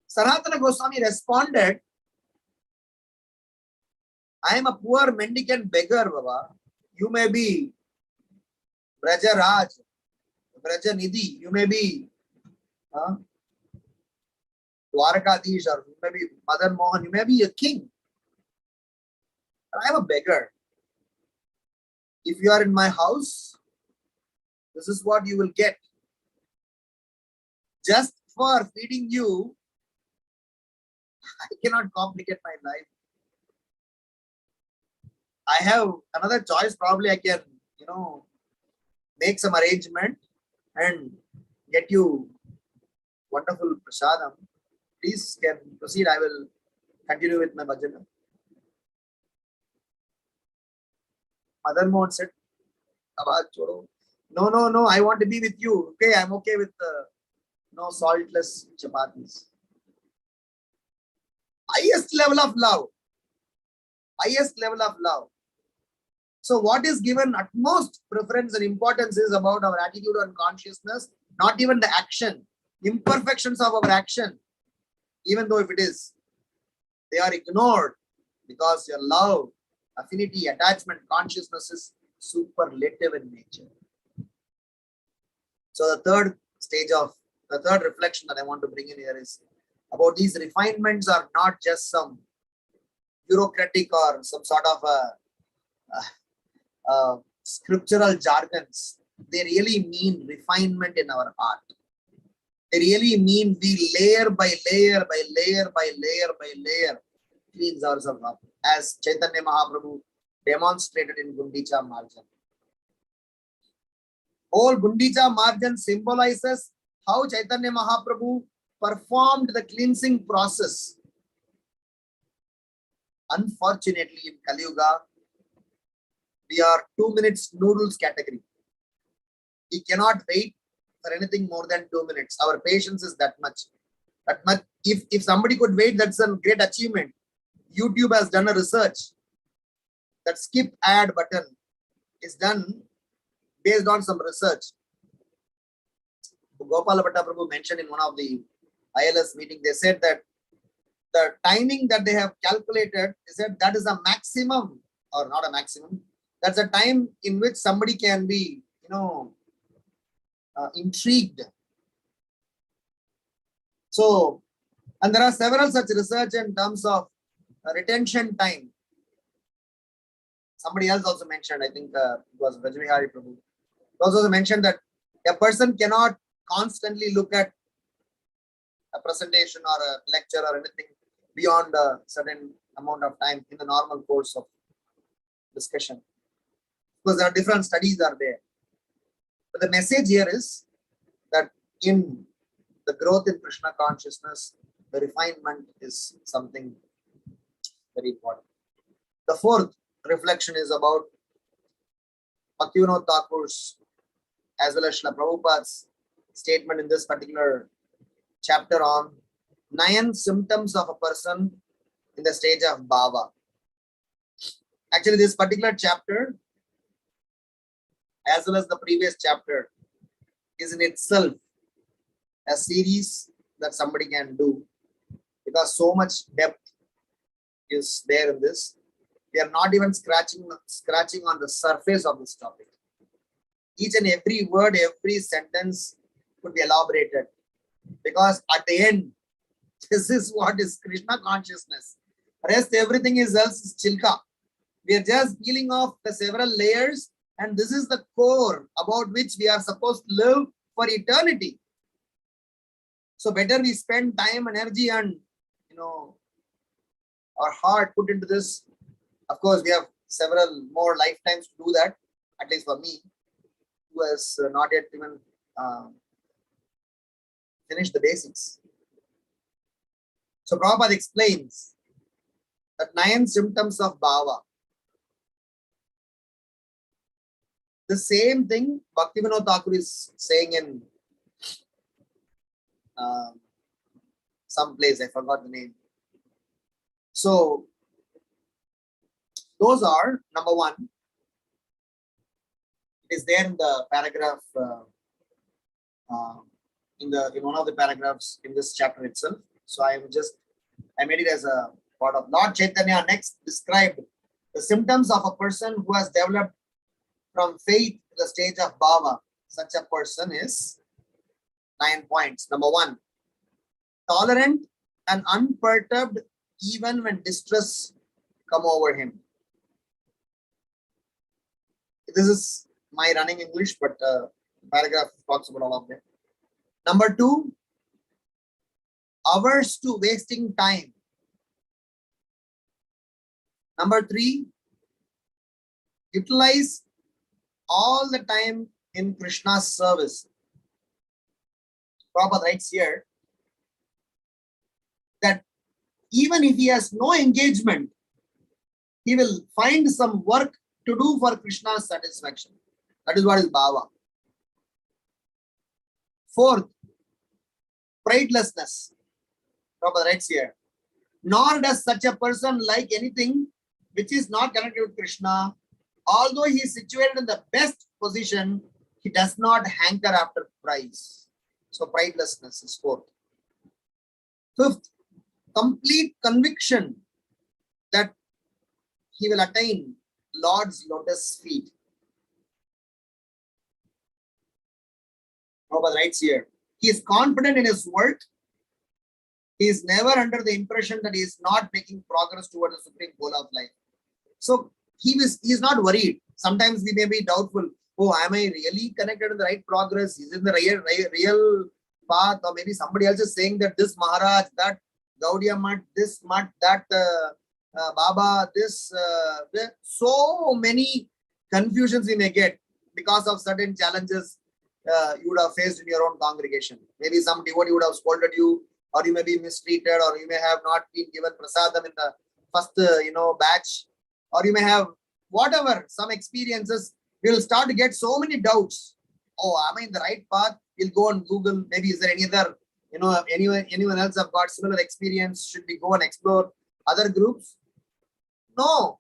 Speaker 6: Sanatana Goswami responded, I am a poor mendicant beggar, Baba. You may be Braja Raj, Braja Nidhi. You may be Dwarakadish, or you may be Madan Mohan. You may be a king. But I am a beggar. If you are in my house, this is what you will get. Just for feeding you, I cannot complicate my life. I have another choice. Probably I can, make some arrangement and get you wonderful prasadam. Please can proceed. I will continue with my bhajana. Mother Mohan said, no, I want to be with you. Okay, I'm okay with no saltless chapatis. Highest level of love. Highest level of love. So what is given utmost preference and importance is about our attitude and consciousness, not even the action, imperfections of our action, even though if it is, they are ignored because your love, affinity, attachment, consciousness is superlative in nature. So the third reflection that I want to bring in here is about these refinements are not just some bureaucratic or some sort of scriptural jargons. They really mean refinement in our heart. They really mean we layer by layer by layer by layer by layer cleanse ourselves up, as Caitanya Mahaprabhu demonstrated in Gundicha Marjan. Whole Gundicha Marjan symbolizes how Caitanya Mahaprabhu performed the cleansing process. Unfortunately, in Kali Yuga, we are 2 minutes noodles category. We cannot wait for anything more than 2 minutes. Our patience is that much. If somebody could wait, that's a great achievement. YouTube has done a research that skip ad button is done based on some research. Gopala Bhatta Prabhu mentioned in one of the ILS meeting, they said that the timing that they have calculated is that is a maximum, or not a maximum. That's a time in which somebody can be, intrigued. So, and there are several such research in terms of retention time. Somebody else also mentioned, I think it was Ramgiridhari Prabhu. He also mentioned that a person cannot constantly look at a presentation or a lecture or anything beyond a certain amount of time in the normal course of discussion. Because there are different studies are there. But the message here is that in the growth in Krishna consciousness, the refinement is something very important. The fourth reflection is about Bhaktivinoda Thakur's as well as Srila Prabhupada's statement in this particular chapter on 9 symptoms of a person in the stage of bhava. Actually, this particular chapter, as well as the previous chapter, is in itself a series that somebody can do, because so much depth is there in this. We are not even scratching on the surface of this topic. Each and every word, every sentence could be elaborated, because at the end, this is what is Krishna consciousness. Rest everything is else is chilka. We are just peeling off the several layers, and this is the core about which we are supposed to live for eternity. So better we spend time, energy, and our heart put into this. Of course, we have several more lifetimes to do that, at least for me, who has not yet even finished the basics. So Prabhupada explains that 9 symptoms of bhava. The same thing Bhaktivinoda Thakur is saying in some place, I forgot the name. So those are, number 1, it is there in the paragraph, in one of the paragraphs in this chapter itself. So I made it as a part of Lord Chaitanya next described the symptoms of a person who has developed from faith to the stage of bhava. Such a person is 9 points. Number 1, tolerant and unperturbed even when distress come over him. This is my running English, but paragraph talks about all of them. Number 2, averse to wasting time. Number 3, utilize all the time in Krishna's service. Prabhupada writes here that even if he has no engagement, he will find some work to do for Krishna's satisfaction. That is what is bhava. Fourth, pridelessness. Prabhupada writes here, nor does such a person like anything which is not connected with Krishna. Although he is situated in the best position, he does not hanker after prize. So pridelessness is fourth. Fifth, complete conviction that he will attain Lord's lotus feet. Prabhupada writes here, he is confident in his work. He is never under the impression that he is not making progress towards the supreme goal of life. So he is not worried. Sometimes we may be doubtful. Oh, am I really connected to the right progress? Is it the real path? Or maybe somebody else is saying that this Maharaj, that Gaudiya Mat, this Mat, that Baba, this. So many confusions we may get because of certain challenges you would have faced in your own congregation. Maybe some devotee would have scolded you, or you may be mistreated, or you may have not been given prasadam in the first batch, or you may have whatever, some experiences. We will start to get so many doubts. Oh, am I in the right path? We'll go on Google. Maybe is there any other, anyone else have got similar experience? Should we go and explore other groups? No.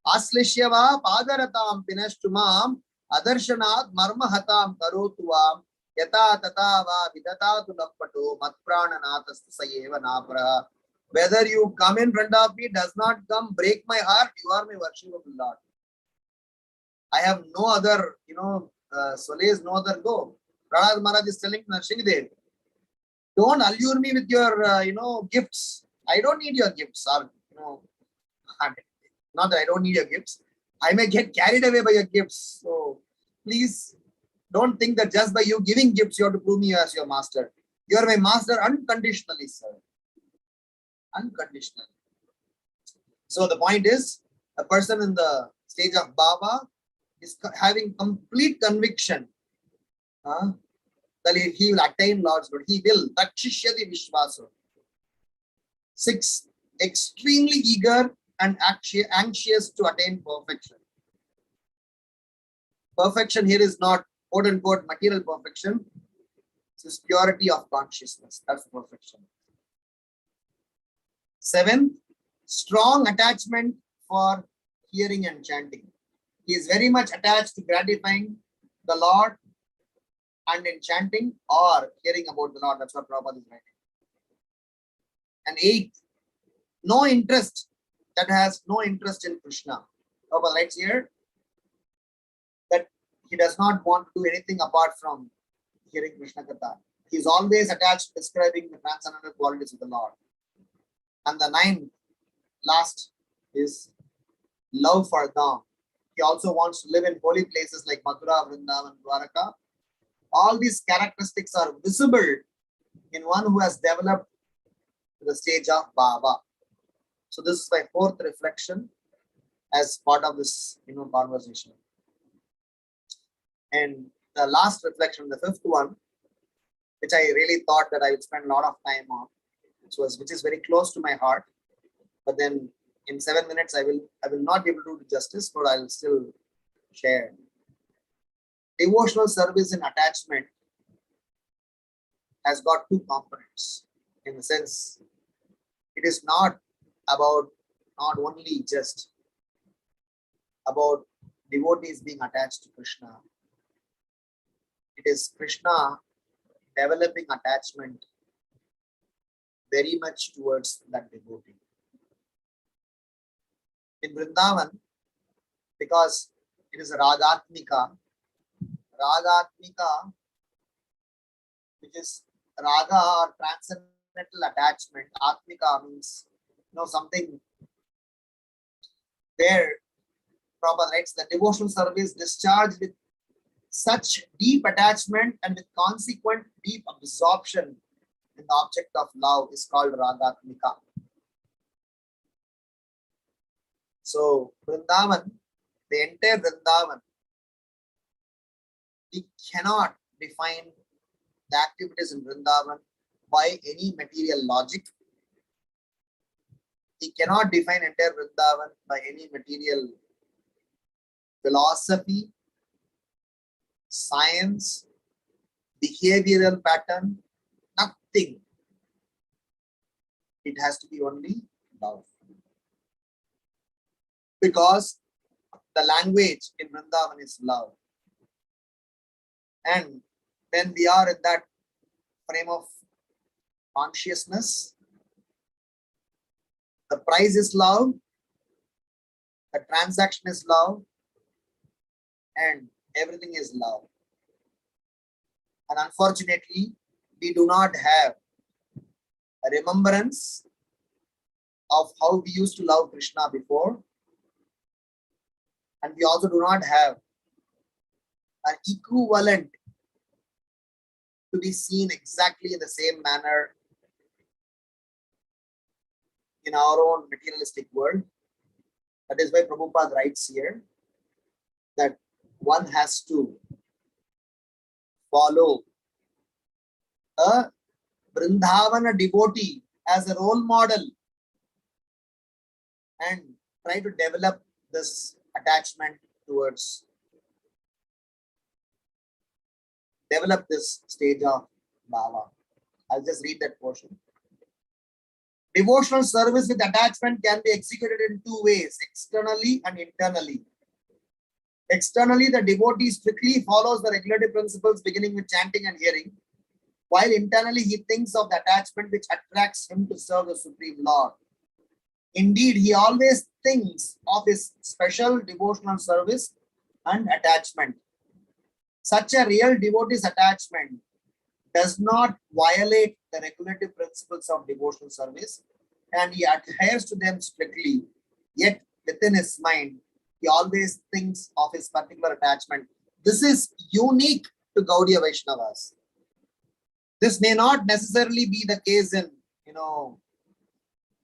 Speaker 6: Aslishyava padaratam pinashtumam adarshanath marmahatam karotuvam yata tatava vidata tulappato matprananathasthu sayeva napra. Whether you come in front of me, does not come, break my heart, you are my worshipable Lord. I have no other, solace, no other go. Prahlad Maharaj is telling Narsingdev, don't allure me with your, gifts. I don't need your gifts. Or, not that I don't need your gifts. I may get carried away by your gifts. So please don't think that just by you giving gifts, you have to prove me as your master. You are my master unconditionally, sir. Unconditionally. So the point is, a person in the stage of Baba is having complete conviction that he will attain Lord's good. He will. Takshishyati Vishvasa. 6. Extremely eager and anxious to attain perfection. Perfection here is not quote unquote material perfection. It's purity of consciousness. That's perfection. 7. Strong attachment for hearing and chanting. He is very much attached to gratifying the Lord and in chanting or hearing about the Lord. That's what Prabhupada is writing. And 8. No interest, that has no interest in Krishna. Prabhupada writes here that he does not want to do anything apart from hearing Krishna Katha. He is always attached to describing the transcendental qualities of the Lord. And the 9th, last, is love for Dham. He also wants to live in holy places like Mathura, Vrindavan, Dwaraka. All these characteristics are visible in one who has developed to the stage of Baba. So this is my 4th reflection as part of this conversation. And the last reflection, the 5th one, which I really thought that I would spend a lot of time on, which is very close to my heart. But then in 7 minutes, I will not be able to do justice, but I will still share. Devotional service in attachment has got 2 components. In the sense, it is not only just about devotees being attached to Krishna. It is Krishna developing attachment very much towards that devotee. In Vrindavan, because it is a Ragatmika, which is Raga or transcendental attachment. Atmika means something where Prabhupada writes the devotional service discharged with such deep attachment and with consequent deep absorption in the object of love is called Ragatmika. So Vrindavan the entire Vrindavan, we cannot define the activities in Vrindavan by any material logic. We cannot define entire Vrindavan by any material philosophy, science, behavioral pattern, nothing. It has to be only love. Because the language in Vrindavan is love. And when we are in that frame of consciousness, the price is love, the transaction is love, and everything is love. And unfortunately, we do not have a remembrance of how we used to love Krishna before. And we also do not have an equivalent to be seen exactly in the same manner in our own materialistic world. That is why Prabhupada writes here that one has to follow a Vrindavana devotee as a role model and try to develop this attachment towards, develop this stage of bhava. I'll just read that portion. Devotional service with attachment can be executed in two ways, externally and internally. Externally, the devotee strictly follows the regulative principles beginning with chanting and hearing, while internally he thinks of the attachment which attracts him to serve the Supreme Lord. Indeed, he always thinks of his special devotional service and attachment. Such a real devotee's attachment does not violate the regulative principles of devotional service, and he adheres to them strictly, yet within his mind, he always thinks of his particular attachment. This is unique to Gaudiya Vaishnavas. This may not necessarily be the case in,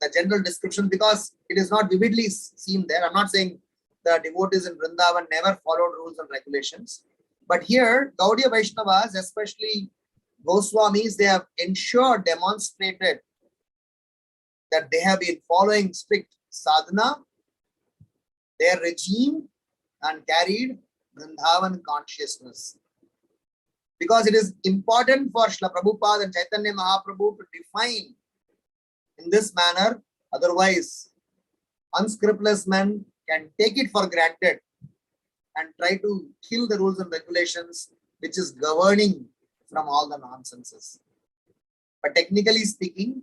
Speaker 6: the general description, because it is not vividly seen there. I'm not saying the devotees in Vrindavan never followed rules and regulations. But here, Gaudiya Vaishnavas, especially Goswamis, they have ensured, demonstrated that they have been following strict sadhana, their regime, and carried Vrindavan consciousness. Because it is important for Srila Prabhupada and Caitanya Mahaprabhu to define in this manner, otherwise unscrupulous men can take it for granted and try to kill the rules and regulations which is governing from all the nonsenses. But technically speaking,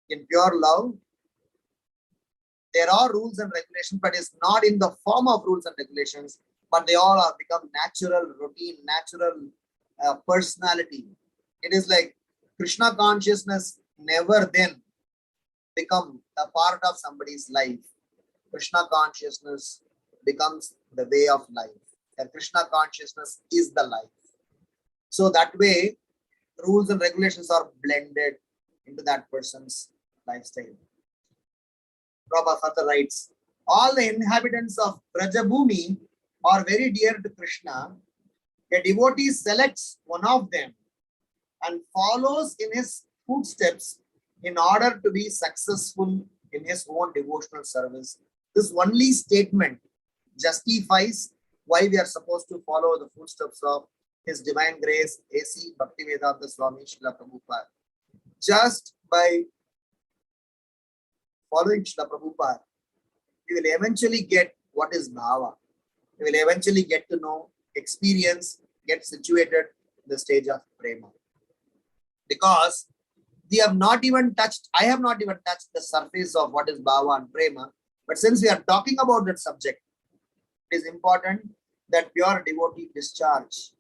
Speaker 6: in pure love, there are rules and regulations, but it's not in the form of rules and regulations, but they all have become natural, routine, natural personality. It is like Krishna consciousness never then become a part of somebody's life. Krishna consciousness becomes the way of life. And Krishna consciousness is the life. So that way, rules and regulations are blended into that person's lifestyle. Prabhupada further writes, all the inhabitants of Brajabhumi are very dear to Krishna. A devotee selects one of them and follows in his footsteps in order to be successful in his own devotional service. This only statement justifies why we are supposed to follow the footsteps of His Divine Grace, A.C. Bhaktivedanta Swami Srila Prabhupada. Just by following Srila Prabhupada, we will eventually get what is bhava. We will eventually get to know, experience, get situated in the stage of prema. Because we have not even touched, I have not even touched the surface of what is bhava and prema. But since we are talking about that subject, it is important that pure devotee discharge.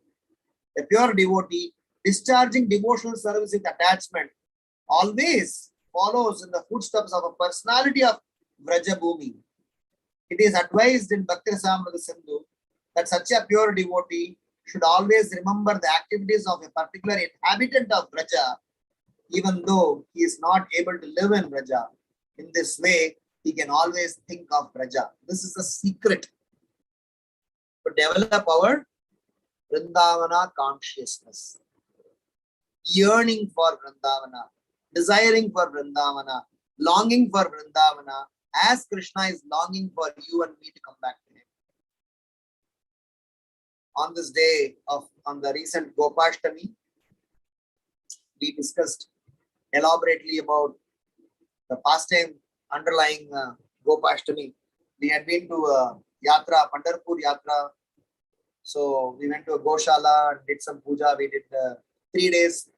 Speaker 6: A pure devotee discharging devotional service with attachment always follows in the footsteps of a personality of Vrajabhumi. It is advised in Bhakti Rasamrita Sindhu that such a pure devotee should always remember the activities of a particular inhabitant of Vraja, even though he is not able to live in Vraja. In this way, he can always think of Vraja. This is the secret to develop our Vrindavana consciousness, yearning for Vrindavana, desiring for Vrindavana, longing for Vrindavana, as Krishna is longing for you and me to come back to him. On this day on the recent Gopashtami, we discussed elaborately about the pastime underlying Gopashtami. We had been to Yatra, Pandharpur Yatra. So we went to a Goshala and did some puja. We did 3 days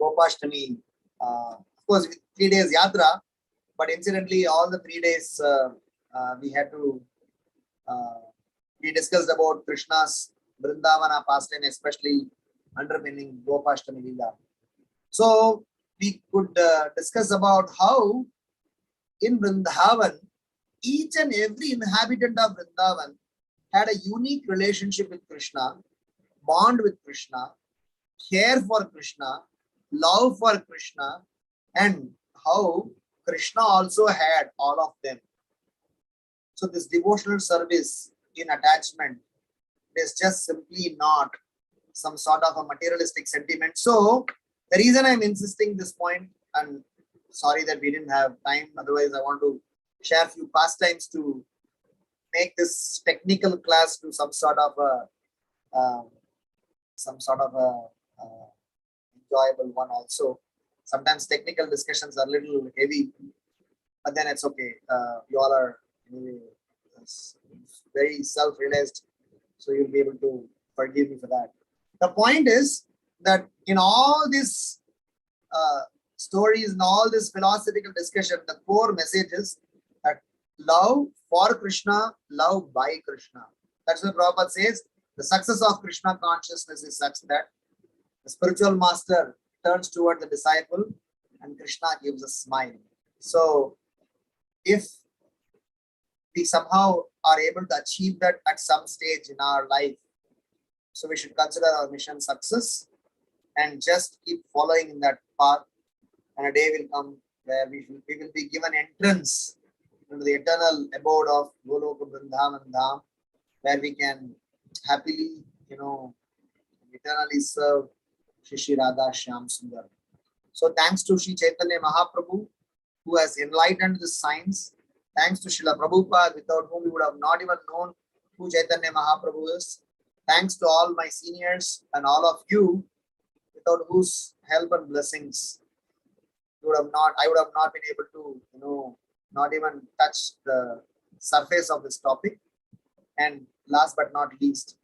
Speaker 6: Gopashtami. Of course, 3 days Yatra, but incidentally, all the 3 days we had to, we discussed about Krishna's Vrindavana pastime, especially underpinning Gopashtami Lila. So we could discuss about how in Vrindavan, each and every inhabitant of Vrindavan had a unique relationship with Krishna, bond with Krishna, care for Krishna, love for Krishna, and how Krishna also had all of them. So this devotional service in attachment is just simply not some sort of a materialistic sentiment. So the reason I'm insisting this point, and sorry that we didn't have time, otherwise I want to share a few pastimes to make this technical class to some sort of a enjoyable one also. Sometimes technical discussions are a little heavy, but then it's okay. You all are very self-realized, so you'll be able to forgive me for that. The point is that in all these stories and all this philosophical discussion, the core message is that love for Krishna, love by Krishna. That's what Prabhupada says. The success of Krishna consciousness is such that the spiritual master turns toward the disciple and Krishna gives a smile. So if we somehow are able to achieve that at some stage in our life, so we should consider our mission success and just keep following in that path, and a day will come where we will be given entrance into the eternal abode of Goloka Vrindavan Dham, where we can happily, eternally serve Shri Radha Shyam Sundar. So thanks to Sri Caitanya Mahaprabhu, who has enlightened this science. Thanks to Srila Prabhupada, without whom we would have not even known who Caitanya Mahaprabhu is. Thanks to all my seniors and all of you, without whose help and blessings I would have not been able to, not even touch the surface of this topic. And last but not least,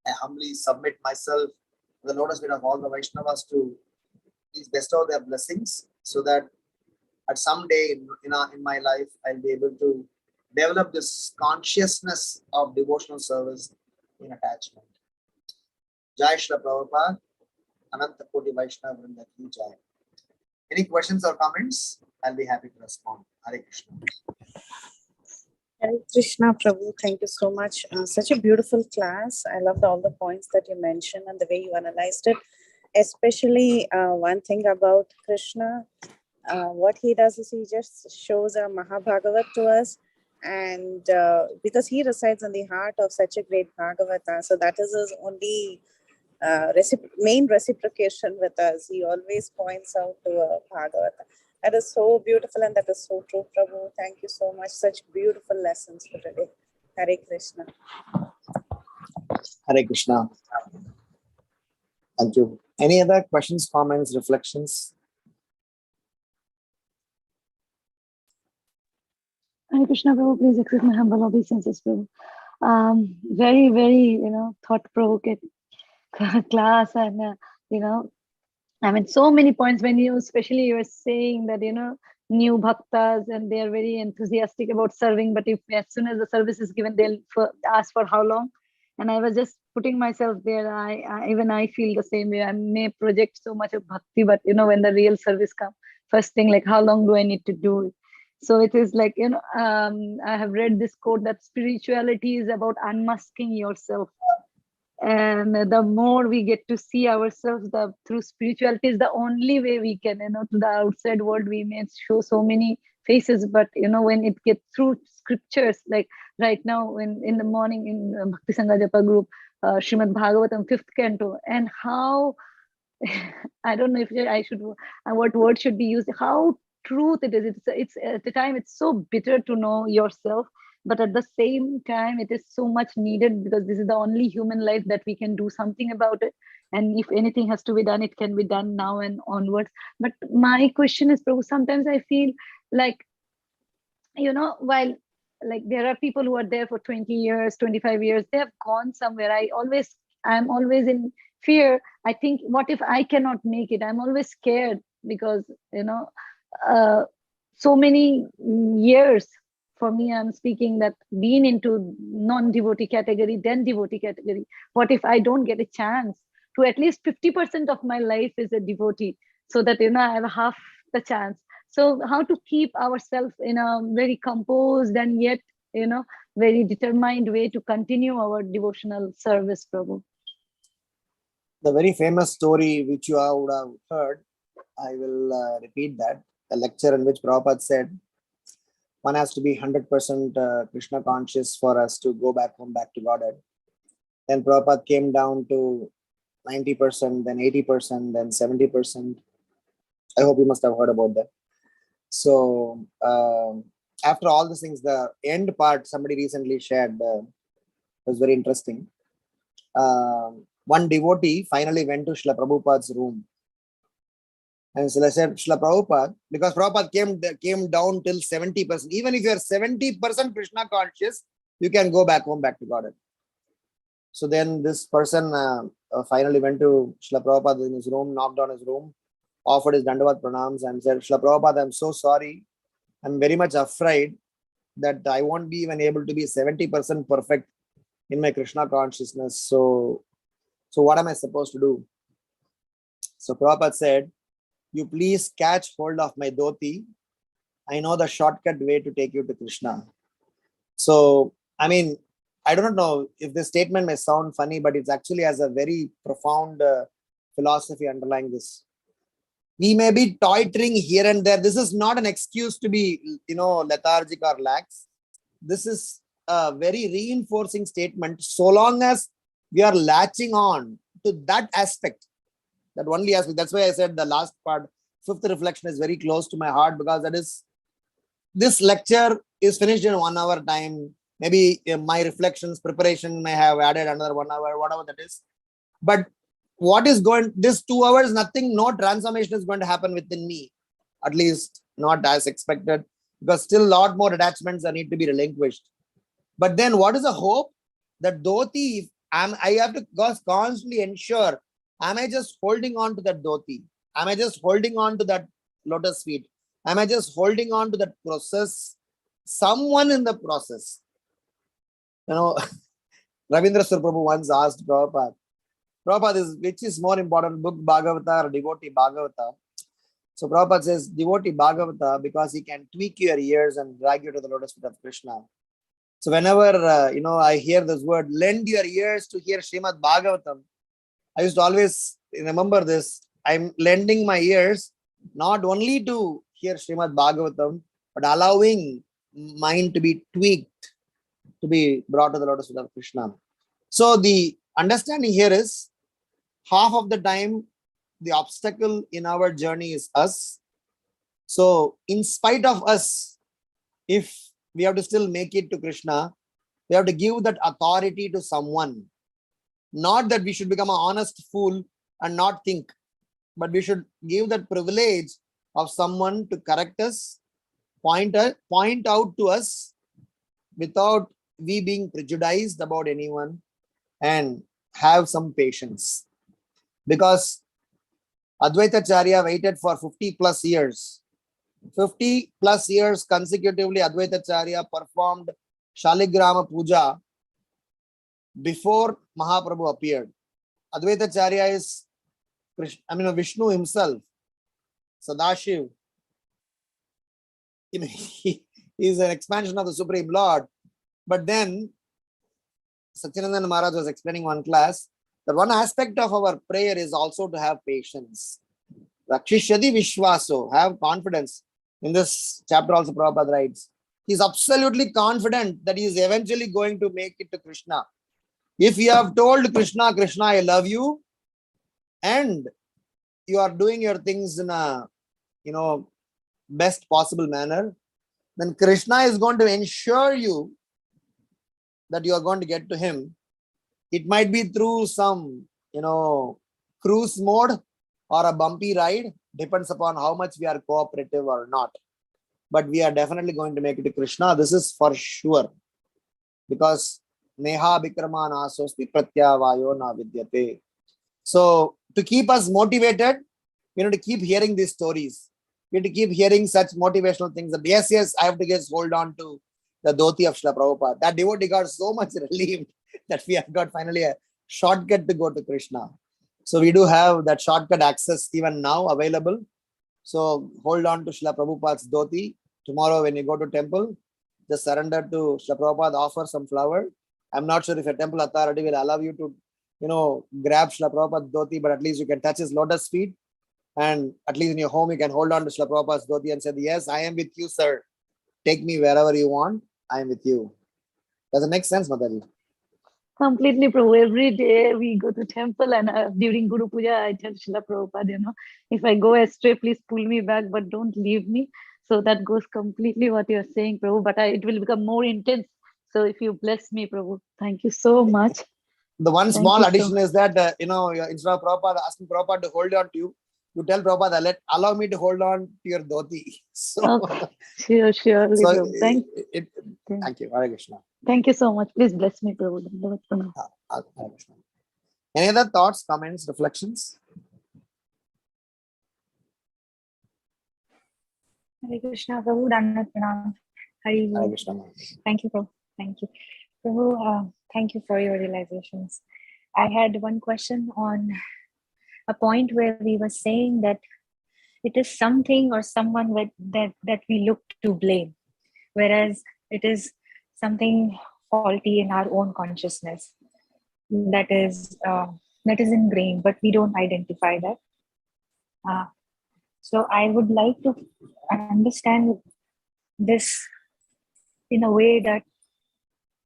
Speaker 6: I humbly submit myself to the lotus feet of all the Vaishnavas to please bestow their blessings, so that at some day in my life, I'll be able to develop this consciousness of devotional service in attachment. Jai Shri Prabhupada, Ananta Koti Vaishnava Vrinda Ki Jai. Any questions or comments? I'll be happy to respond. Hare Krishna.
Speaker 4: Hare Krishna, Prabhu. Thank you so much. Such a beautiful class. I loved all the points that you mentioned and the way you analyzed it. Especially one thing about Krishna. What he does is he just shows a Mahabhagavat to us, and because he resides in the heart of such a great Bhagavata, so that is his only main reciprocation with us. He always points out to a Bhagavata. That is so beautiful, and that is so true, Prabhu. Thank you so much. Such beautiful lessons for today. Hare Krishna.
Speaker 6: Hare Krishna. Thank you. Any other questions, comments, reflections?
Speaker 1: Hare Krishna, Prabhu, please accept my humble obeisances, Prabhu. Very, very, thought-provoking class, and so many points when you were saying that new bhaktas and they are very enthusiastic about serving, but if as soon as the service is given, they'll ask for how long. And I was just putting myself there. I feel the same way. I may project so much of bhakti, but when the real service comes, first thing, like, how long do I need to do it? So it is like, I have read this quote that spirituality is about unmasking yourself. And the more we get to see ourselves through spirituality is the only way we can, to the outside world, we may show so many faces, but when it gets through scriptures, like right now, when in the morning in Bhakti Sangha Japa group, Srimad Bhagavatam 5th canto, and how I don't know if I should, what word should be used, how truth it is. It's at the time, it's so bitter to know yourself, but at the same time, it is so much needed, because this is the only human life that we can do something about it. And if anything has to be done, it can be done now and onwards. But my question is, Prabhu, sometimes I feel like, while like there are people who are there for 20 years, 25 years, they have gone somewhere. I'm always in fear. I think, what if I cannot make it? I'm always scared, because uh, so many years, for me, I'm speaking, that being into non-devotee category, then devotee category. What if I don't get a chance to at least 50% of my life is a devotee, so that I have half the chance? So how to keep ourselves in a very composed and yet very determined way to continue our devotional service, Prabhu?
Speaker 6: The very famous story which you would have heard, I will repeat that. A lecture in which Prabhupada said, one has to be 100% Krishna conscious for us to go back home, back to Godhead. Then Prabhupada came down to 90%, then 80%, then 70%. I hope you must have heard about that. So after all these things, the end part somebody recently shared was very interesting. One devotee finally went to Srila Prabhupada's room. And so I said, Srila Prabhupada, because Prabhupada came down till 70%. Even if you are 70% Krishna conscious, you can go back home, back to Godhead. So then this person finally went to Srila Prabhupada in his room, knocked on his room, offered his Dandavat pranams and said, Srila Prabhupada, I'm so sorry. I'm very much afraid that I won't be even able to be 70% perfect in my Krishna consciousness. So what am I supposed to do? So Prabhupada said, you please catch hold of my dhoti. I know the shortcut way to take you to Krishna. So, I mean, I don't know if this statement may sound funny, but it's actually has a very profound philosophy underlying this. We may be toitering here and there. This is not an excuse to be, lethargic or lax. This is a very reinforcing statement. So long as we are latching on to that aspect, that only aspect. That's why I said the last part, fifth reflection, is very close to my heart, because that is, this lecture is finished in 1 hour time. Maybe my reflections, preparation may have added another 1 hour, whatever that is. But what is going, this 2 hours, nothing, no transformation is going to happen within me, at least not as expected, because still a lot more attachments that need to be relinquished. But then what is the hope? That dhoti, I have to constantly ensure, am I just holding on to that dhoti? Am I just holding on to that lotus feet? Am I just holding on to that process? Someone in the process. Ravindra Sur Prabhu once asked Prabhupada, which is more important, book Bhagavata or devotee Bhagavata? So Prabhupada says, devotee Bhagavata, because he can tweak your ears and drag you to the lotus feet of Krishna. So whenever, I hear this word, lend your ears to hear Srimad Bhagavatam, I used to always remember this. I'm lending my ears not only to hear Srimad Bhagavatam, but allowing mind to be tweaked, to be brought to the lotus feet of Krishna. So the understanding here is, half of the time, the obstacle in our journey is us. So in spite of us, if we have to still make it to Krishna, we have to give that authority to someone. Not that we should become an honest fool and not think, but we should give that privilege of someone to correct us, point out to us without we being prejudiced about anyone, and have some patience. Because Advaita Charya waited for 50 plus years. 50 plus years consecutively, Advaita Charya performed Shaligrama Puja before Mahaprabhu appeared. Advaita Charya is Vishnu himself, Sadashiv. He is an expansion of the Supreme Lord. But then Satyananda Maharaj was explaining one class that one aspect of our prayer is also to have patience. Rakshishyadi Vishwaso, have confidence. In this chapter also Prabhupada writes, he's absolutely confident that he is eventually going to make it to Krishna. If you have told Krishna, Krishna, I love you, and you are doing your things in a, best possible manner, then Krishna is going to ensure you that you are going to get to him. It might be through some, cruise mode or a bumpy ride, depends upon how much we are cooperative or not. But we are definitely going to make it to Krishna. This is for sure. Because Neha Vikrama Nasosti Pratyavayo Na Vidyate. So to keep us motivated, we need to keep hearing these stories. We need to keep hearing such motivational things that yes, I have to just hold on to the dhoti of Srila Prabhupada. That devotee got so much relieved that we have got finally a shortcut to go to Krishna. So we do have that shortcut access even now available. So hold on to Srila Prabhupada's dhoti. Tomorrow when you go to temple, just surrender to Srila Prabhupada, offer some flower. I'm not sure if a temple authority will allow you to, grab Srila Prabhupada's dhoti, but at least you can touch his lotus feet. And at least in your home, you can hold on to Srila Prabhupada's dhoti and say, yes, I am with you, sir. Take me wherever you want. I am with you. Does it make sense, Mataji?
Speaker 1: Completely, Prabhu. Every day we go to temple and during Guru Puja, I tell Srila Prabhupada, if I go astray, please pull me back, but don't leave me. So that goes completely what you're saying, Prabhu, but it will become more intense. So if you bless me, Prabhu, thank you so much.
Speaker 6: The one small addition is that, instead of Prabhupada asking Prabhupada to hold on to you, you tell Prabhupada, allow me to hold on to your dhoti. So,
Speaker 1: okay. Surely,
Speaker 6: so
Speaker 1: Prabhu. Thank
Speaker 6: you. Hare Krishna.
Speaker 1: Thank you so much. Please bless me, Prabhu.
Speaker 6: Hare Krishna. Any other thoughts, comments, reflections?
Speaker 7: Hare Krishna, Prabhu, Dandavat Pranam.
Speaker 6: Hare Krishna.
Speaker 7: Thank you, Prabhu. Thank you. Prabhu, thank you for your realizations. I had one question on a point where we were saying that it is something or someone that we look to blame, whereas it is something faulty in our own consciousness that is ingrained, but we don't identify that. So I would like to understand this in a way that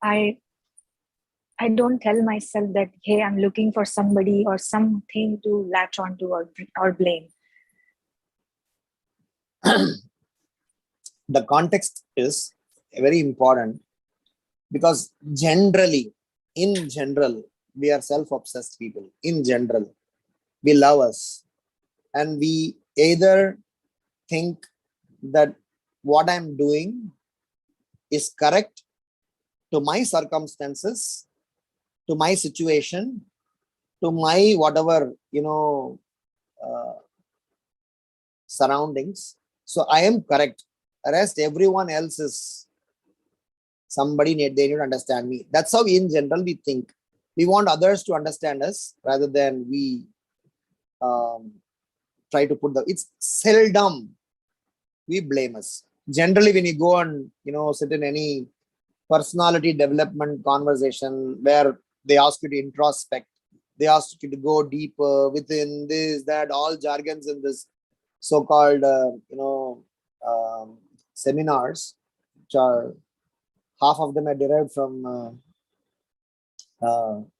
Speaker 7: I don't tell myself that, hey, I'm looking for somebody or something to latch onto or blame.
Speaker 6: The context is very important because in general, we are self-obsessed people. In general, we love us. And we either think that what I'm doing is correct to my circumstances, to my situation, to my whatever, surroundings. So I am correct. Rest everyone else is somebody, they need to understand me. That's how in general we think. We want others to understand us rather than we try to put it's seldom we blame us. Generally, when you go and, sit in any personality development conversation where they ask you to introspect, they ask you to go deeper within this, that, all jargons in this so-called, seminars, which are half of them are derived from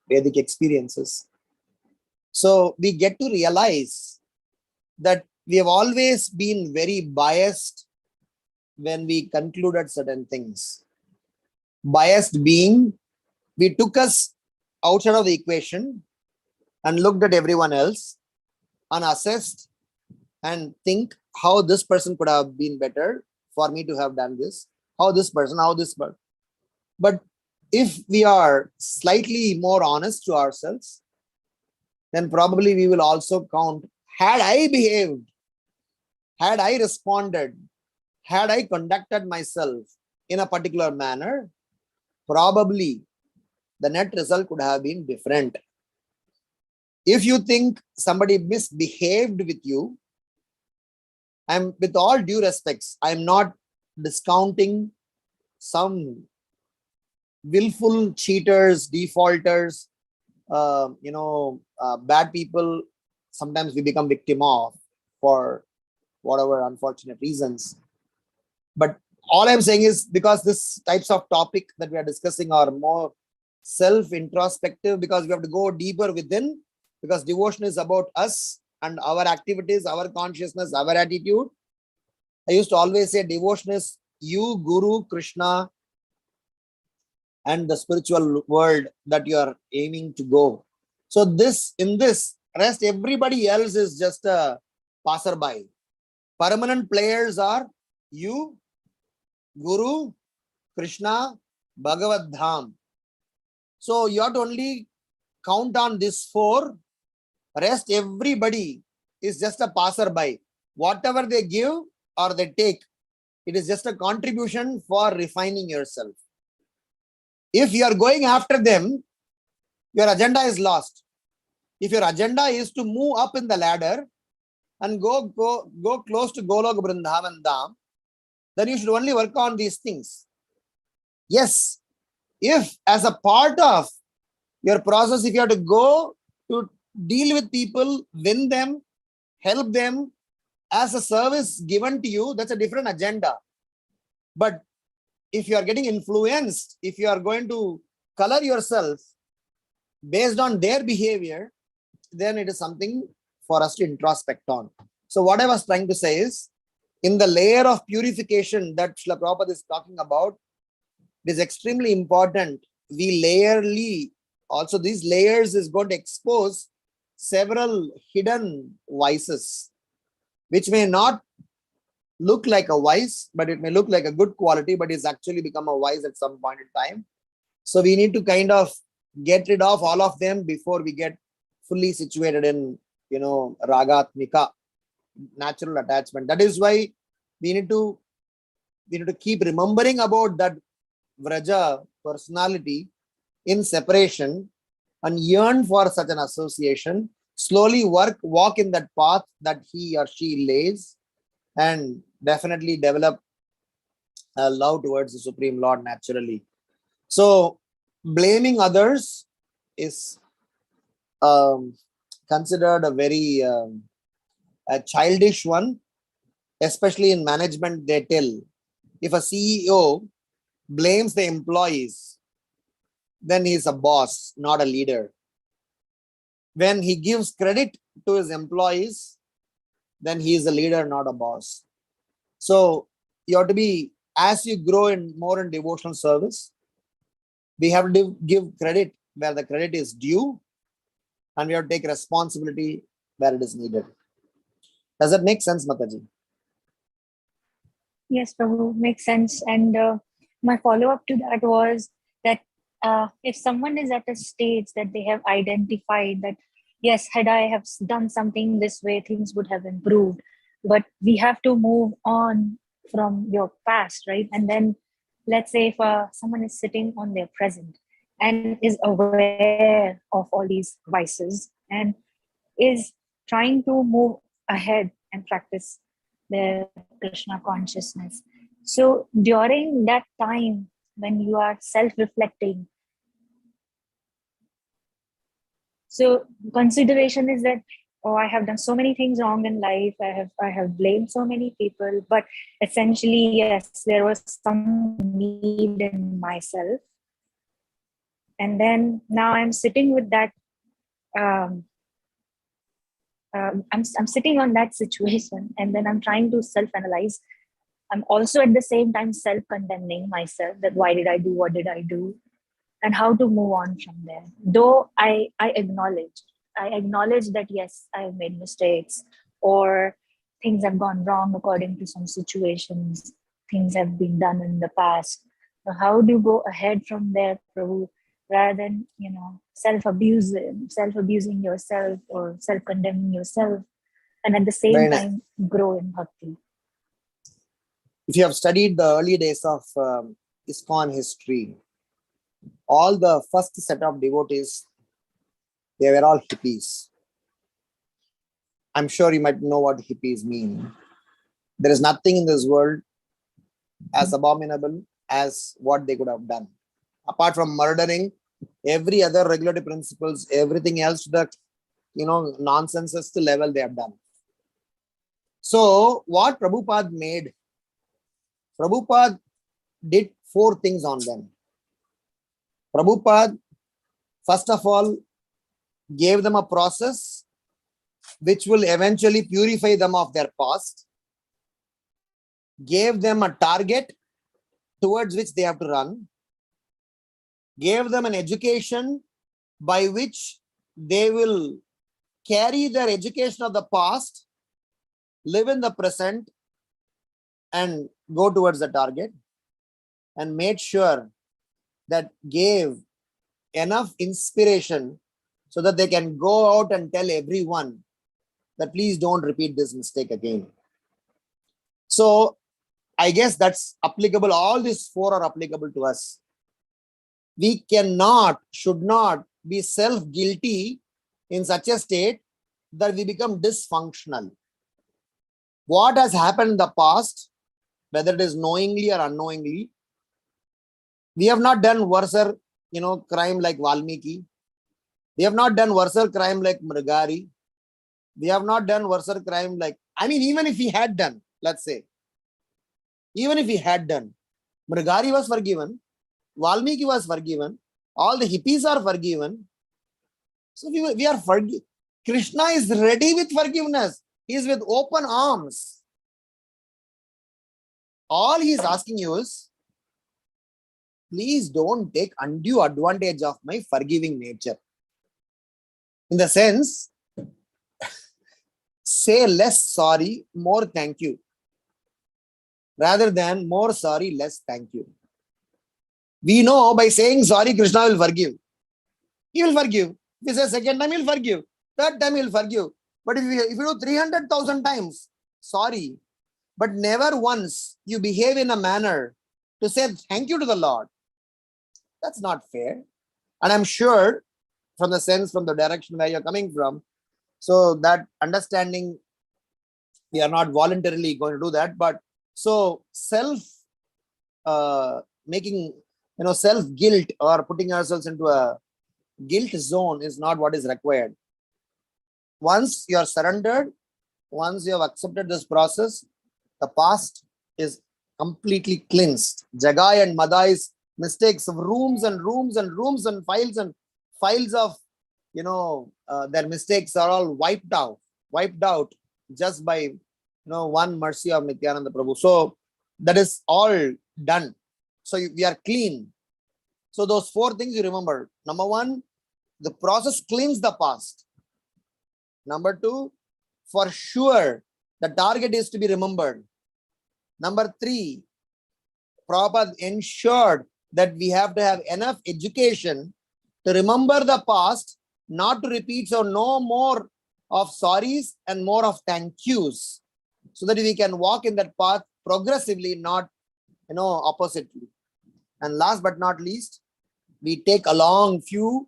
Speaker 6: Vedic experiences. So we get to realize that we have always been very biased when we concluded certain things. Biased being, we took us outside of the equation and looked at everyone else and assessed and think how this person could have been better for me to have done this, how this person. But if we are slightly more honest to ourselves, then probably we will also count, had I behaved, had I responded, had I conducted myself in a particular manner, probably the net result could have been different. If you think somebody misbehaved with you, I'm, with all due respects, I'm not discounting some willful cheaters, defaulters, bad people. Sometimes we become victim of for whatever unfortunate reasons. But all I'm saying is, because this types of topic that we are discussing are more self-introspective, because we have to go deeper within, because devotion is about us and our activities, our consciousness, our attitude. I used to always say devotion is you, Guru, Krishna, and the spiritual world that you are aiming to go. So in this rest, everybody else is just a passerby. Permanent players are you, Guru, Krishna, Bhagavad Dham. So you have to only count on this 4. Rest, everybody is just a passerby. Whatever they give or they take, it is just a contribution for refining yourself. If you are going after them, your agenda is lost. If your agenda is to move up in the ladder and go close to Golok Vrindavan Dham, then you should only work on these things. Yes, if as a part of your process, if you have to go to deal with people, win them, help them as a service given to you, that's a different agenda. But if you are getting influenced, if you are going to color yourself based on their behavior, then it is something for us to introspect on. So what I was trying to say is, in the layer of purification that Srila Prabhupada is talking about, it is extremely important. We layerly, also these layers is going to expose several hidden vices, which may not look like a vice, but it may look like a good quality, but it's actually become a vice at some point in time. So we need to kind of get rid of all of them before we get fully situated in, ragatmika, natural attachment. That is why we need to keep remembering about that Vraja personality in separation and yearn for such an association. Slowly walk in that path that he or she lays, and definitely develop a love towards the Supreme Lord naturally. So blaming others is considered a very a childish one, especially in management. They tell, if a CEO blames the employees, then he's a boss, not a leader. When he gives credit to his employees, then he is a leader, not a boss. So you have to be, as you grow more in devotional service, we have to give credit where the credit is due, and we have to take responsibility where it is needed. Does that make sense, Mataji?
Speaker 7: Yes, Prabhu, makes sense. And my follow-up to that was that if someone is at a stage that they have identified that, yes, had I have done something this way, things would have improved, but we have to move on from your past, right? And then let's say if someone is sitting on their present and is aware of all these vices and is trying to move ahead and practice their Krishna consciousness. So during that time when you are self-reflecting, so consideration is that, oh, I have done so many things wrong in life. I have blamed so many people, but essentially, yes, there was some need in myself. And then now I'm sitting with that. I'm sitting on that situation, and then I'm trying to self-analyze. I'm also at the same time self-condemning myself that why did I do, what did I do, and how to move on from there. Though I acknowledge that yes, I have made mistakes, or things have gone wrong according to some situations, things have been done in the past. So how do you go ahead from there, Prabhu, rather than self-abusing yourself or self-condemning yourself, and at the same time grow in bhakti?
Speaker 6: If you have studied the early days of ISKCON history, all the first set of devotees, they were all hippies. I'm sure you might know what hippies mean. There is nothing in this world as abominable as what they could have done. Apart from murdering, every other regulatory principles, everything else, the nonsense level they have done. So what Prabhupada made Prabhupada did 4 things on them. Prabhupada, first of all, gave them a process which will eventually purify them of their past, gave them a target towards which they have to run, gave them an education by which they will carry their education of the past, live in the present, and go towards the target, and made sure that gave enough inspiration so that they can go out and tell everyone that please don't repeat this mistake again. So I guess that's applicable. All these 4 are applicable to us. We cannot, should not be self-guilty in such a state that we become dysfunctional. What has happened in the past, whether it is knowingly or unknowingly, we have not done worse, crime like Valmiki. We have not done worse crime like Mrigari. We have not done worse crime like, even if he had done, let's say, even if he had done, Mrigari was forgiven, Valmiki was forgiven, all the hippies are forgiven. So we are forgiven. Krishna is ready with forgiveness. He is with open arms. All he is asking you is, please don't take undue advantage of my forgiving nature. In the sense, say less sorry, more thank you. Rather than more sorry, less thank you. We know by saying sorry, Krishna will forgive. He will forgive. If he says second time, he will forgive. Third time, he will forgive. But if you do 300,000 times sorry, but never once you behave in a manner to say thank you to the Lord, that's not fair. And I'm sure from the sense, from the direction where you're coming from, so that understanding, we are not voluntarily going to do that. But so making, self-guilt or putting ourselves into a guilt zone is not what is required. Once you are surrendered, once you have accepted this process, the past is completely cleansed. Jagai and Madai's mistakes of rooms and rooms and rooms and files of, their mistakes are all wiped out just by, one mercy of Nityananda Prabhu. So that is all done. So we are clean. So those 4 things you remember. Number 1, the process cleans the past. Number 2, for sure, the target is to be remembered. Number 3, Prabhupada ensured that we have to have enough education to remember the past, not to repeat, so no more of sorries and more of thank yous, so that we can walk in that path progressively, not, oppositely. And last but not least, we take along few,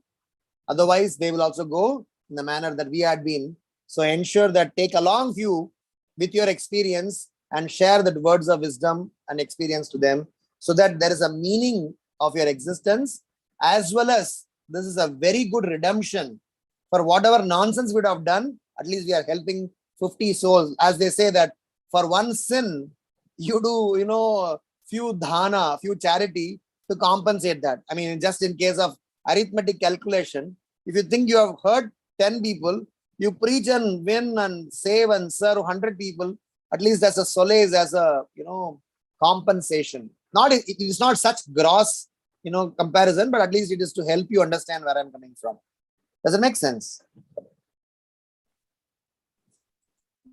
Speaker 6: otherwise they will also go in the manner that we had been. So ensure that take along few with your experience and share the words of wisdom and experience to them, so that there is a meaning of your existence, as well as this is a very good redemption for whatever nonsense we would have done. At least we are helping 50 souls. As they say that for one sin, you do, few dhana, few charity to compensate that. Just in case of arithmetic calculation, if you think you have hurt 10 people, you preach and win and save and serve 100 people, at least as a solace, as a, compensation. It is not such gross, comparison, but at least it is to help you understand where I'm coming from. Does it make sense?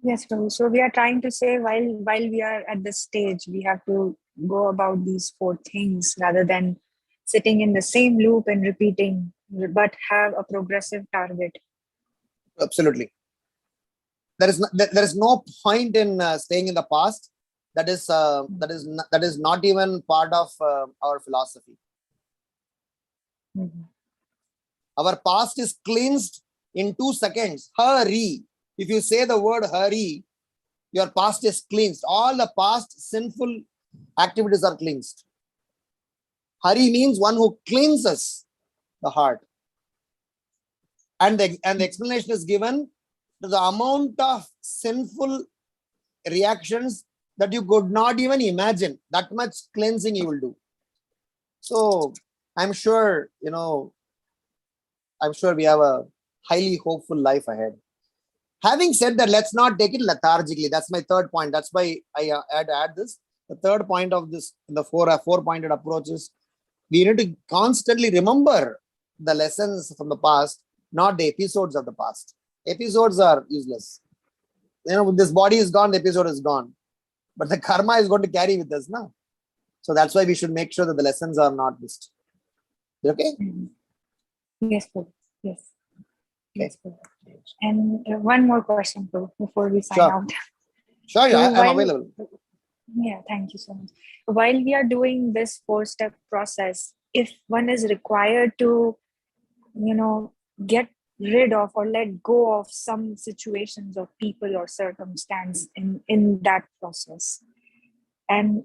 Speaker 7: Yes, Prabhu. So we are trying to say while we are at this stage, we have to go about these 4 things rather than sitting in the same loop and repeating, but have a progressive target.
Speaker 6: Absolutely. There is no point in staying in the past. That is not even part of our philosophy.
Speaker 7: Mm-hmm.
Speaker 6: Our past is cleansed in 2 seconds. Hurry. If you say the word hurry, your past is cleansed. All the past sinful activities are cleansed. Hari means one who cleanses the heart. And the explanation is given to the amount of sinful reactions that you could not even imagine. That much cleansing you will do. So I'm sure, I'm sure we have a highly hopeful life ahead. Having said that, let's not take it lethargically. That's my third point. That's why I add this. The third point of this, the four-pointed approach is we need to constantly remember the lessons from the past, not the episodes of the past. Episodes are useless. This body is gone, the episode is gone. But the karma is going to carry with us now. So that's why we should make sure that the lessons are not missed. Okay?
Speaker 7: Yes, Prabhu. Yes.
Speaker 6: Okay.
Speaker 7: Yes, Prabhu. And one more question, Prabhu, before we sign
Speaker 6: Sure.
Speaker 7: out.
Speaker 6: Sure,
Speaker 7: So
Speaker 6: I'm
Speaker 7: while-
Speaker 6: available.
Speaker 7: Yeah, thank you so much. While we are doing this 4-step process, if one is required to, get rid of or let go of some situations or people or circumstance in that process, and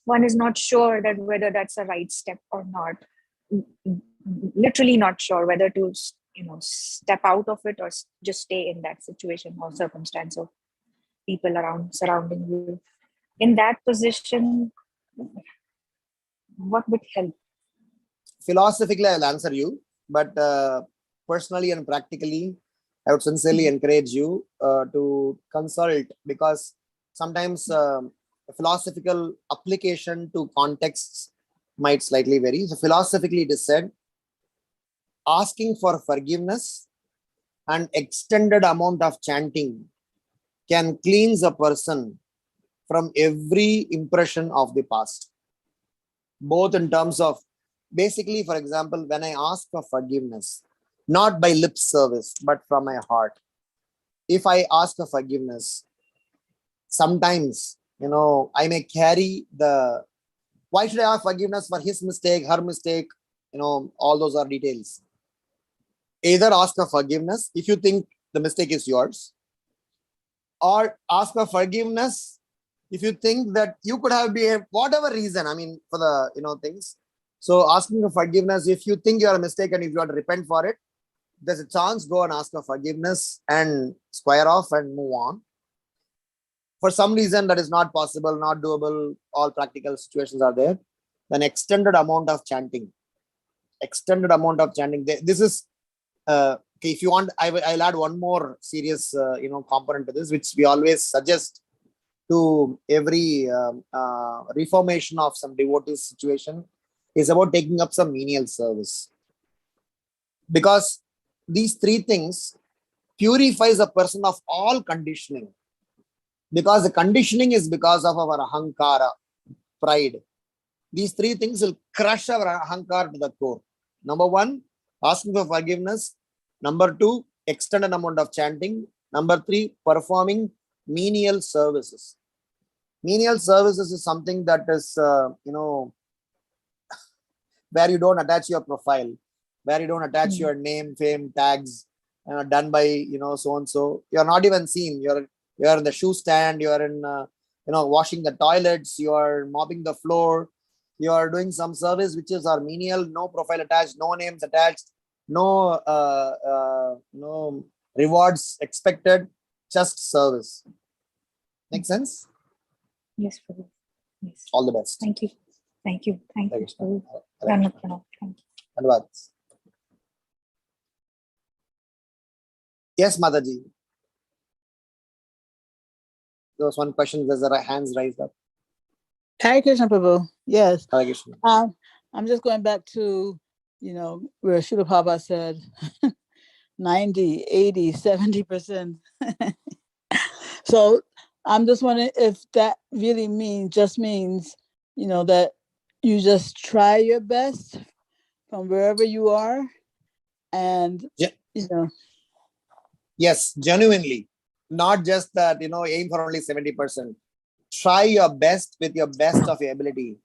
Speaker 7: one is not sure that whether that's a right step or not, literally not sure whether to step out of it or just stay in that situation or circumstance of people surrounding you. In that position, what would help?
Speaker 6: Philosophically, I'll answer you, but personally and practically, I would sincerely encourage you to consult, because sometimes philosophical application to contexts might slightly vary. So philosophically, it is said, asking for forgiveness and extended amount of chanting can cleanse a person from every impression of the past, both in terms of, basically, for example, when I ask for forgiveness, not by lip service, but from my heart. If I ask for forgiveness, sometimes, I may carry the, why should I ask forgiveness for his mistake, her mistake? All those are details. Either ask for forgiveness if you think the mistake is yours, or ask for forgiveness if you think that you could have behaved, whatever reason, for the, things. So asking for forgiveness, if you think you are a mistake and if you want to repent for it, there's a chance, go and ask for forgiveness and square off and move on. For some reason that is not possible, not doable, all practical situations are there, then extended amount of chanting. This is, okay, if you want, I'll add one more serious, component to this, which we always suggest to every reformation of some devotee situation, is about taking up some menial service. Because these three things purifies a person of all conditioning. Because the conditioning is because of our ahankara, pride. These three things will crush our ahankara to the core. Number one, asking for forgiveness. Number two, extended amount of chanting. Number three, performing menial services. Menial services is something that is, where you don't attach your profile, where you don't attach your name, fame, tags, done by, so and so. You're not even seen. You're in the shoe stand. You're in, washing the toilets. You are mopping the floor. You are doing some service which is our menial, no profile attached, no names attached, no rewards expected, just service. Make sense?
Speaker 7: Yes, Prabhu. Yes.
Speaker 6: All the best.
Speaker 7: Thank you. Thank you. Thank you, Prabhu.
Speaker 6: Thank you.
Speaker 7: Thank you.
Speaker 6: Advance. Yes, Mataji. There was one question. There's a hands raised up.
Speaker 8: Hare Krishna Prabhu. Yes.
Speaker 6: Hare Krishna.
Speaker 8: I'm just going back to, where Srila Prabhupada said 90, 80, 70%. So I'm just wondering if that really means, that you just try your best from wherever you are, and,
Speaker 6: Yes, genuinely. Not just that, aim for only 70%. Try your best with your best of your ability.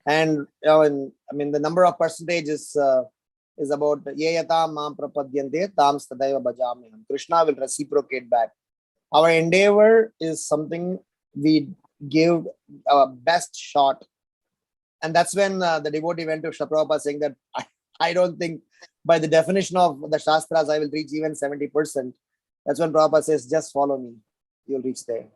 Speaker 6: And the number of percentage is about yeyatam mam prapadyante tam tadaiva bhajamyaham. Krishna will reciprocate back. Our endeavor is something we give our best shot. And that's when the devotee went to Prabhupada saying that I don't think by the definition of the Shastras I will reach even 70%. That's when Prabhupada says, just follow me. You'll reach there.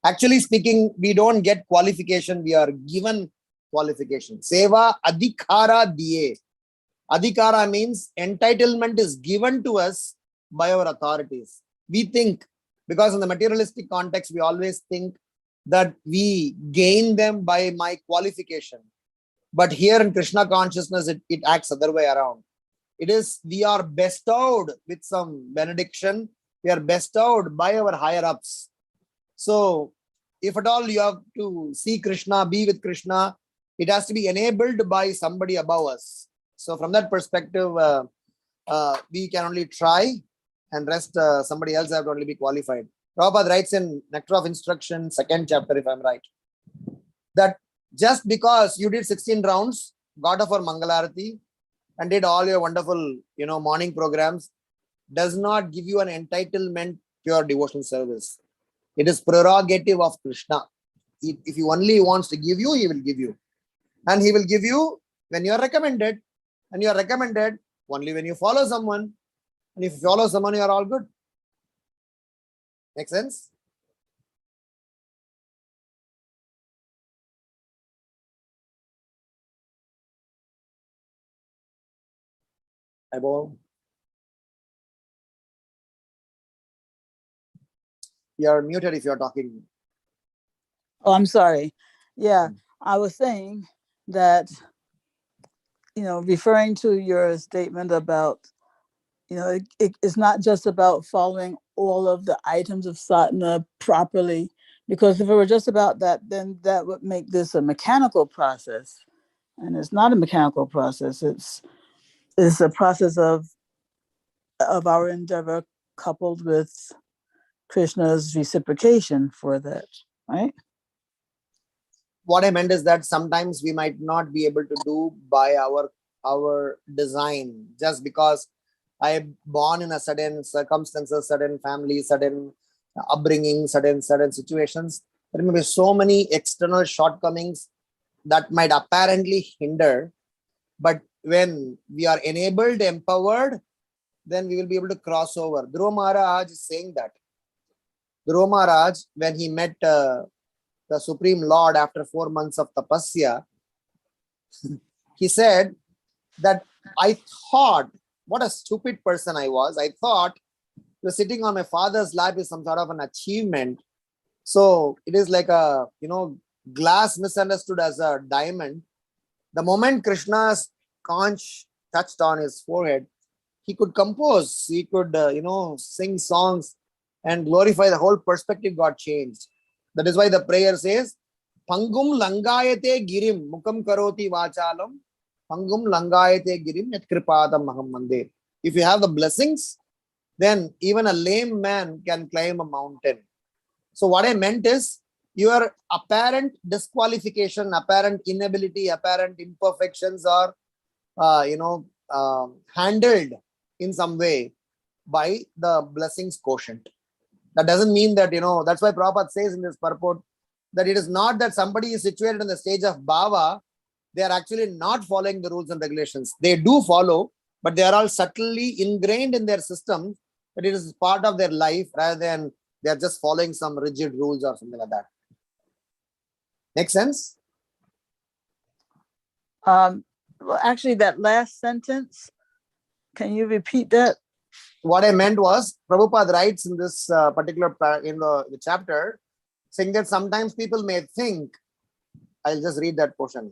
Speaker 6: Actually speaking, we don't get qualification, we are given qualification. Seva adhikara diye. Adhikara means entitlement is given to us by our authorities. We think, because in the materialistic context, we always think that we gain them by my qualification. But here in Krishna consciousness, it acts other way around. It is, we are bestowed with some benediction. We are bestowed by our higher ups. So if at all you have to see Krishna, be with Krishna, it has to be enabled by somebody above us. So from that perspective, we can only try, and rest somebody else have to only be qualified. Prabhupada writes in Nectar of Instruction, 2nd chapter, if I'm right, that just because you did 16 rounds, got up for Mangalarati, and did all your wonderful, morning programs, does not give you an entitlement pure devotional service. It is prerogative of Krishna. If he only wants to give you, he will give you. And he will give you when you are recommended. And you are recommended only when you follow someone. And if you follow someone, you are all good. Make sense? Above. You are muted if you are talking.
Speaker 8: Oh, I'm sorry. Yeah, I was saying that, referring to your statement about, it's not just about following all of the items of sadhana properly, because if it were just about that, then that would make this a mechanical process. And it's not a mechanical process. It's a process of our endeavor coupled with Krishna's reciprocation for that, right?
Speaker 6: What I meant is that sometimes we might not be able to do by our design, just because I am born in a certain circumstances, certain family, certain upbringing, certain situations. There may be so many external shortcomings that might apparently hinder, but when we are enabled, empowered, then we will be able to cross over. Dhruva Maharaj is saying that. Dhruva Maharaj, when he met the Supreme Lord after 4 months of tapasya, he said that I thought, what a stupid person I was. I thought sitting on my father's lap is some sort of an achievement. So it is like a, glass misunderstood as a diamond. The moment Krishna's conch touched on his forehead, he could compose, he could, sing songs and glorify. The whole perspective got changed. That is why the prayer says, Pangum langayate girim mukam karoti vachalam, Pangum langayate girim yat kripadam maham mandir. If you have the blessings, then even a lame man can climb a mountain. So what I meant is, your apparent disqualification, apparent inability, apparent imperfections are, handled in some way by the blessings quotient. That doesn't mean that, that's why Prabhupada says in this purport that it is not that somebody is situated in the stage of bhava, they are actually not following the rules and regulations. They do follow, but they are all subtly ingrained in their system, that it is part of their life rather than they are just following some rigid rules or something like that. Make sense?
Speaker 8: Well, actually, that last sentence, can you repeat that?
Speaker 6: What I meant was, Prabhupada writes in this particular in the chapter, saying that sometimes people may think, I'll just read that portion.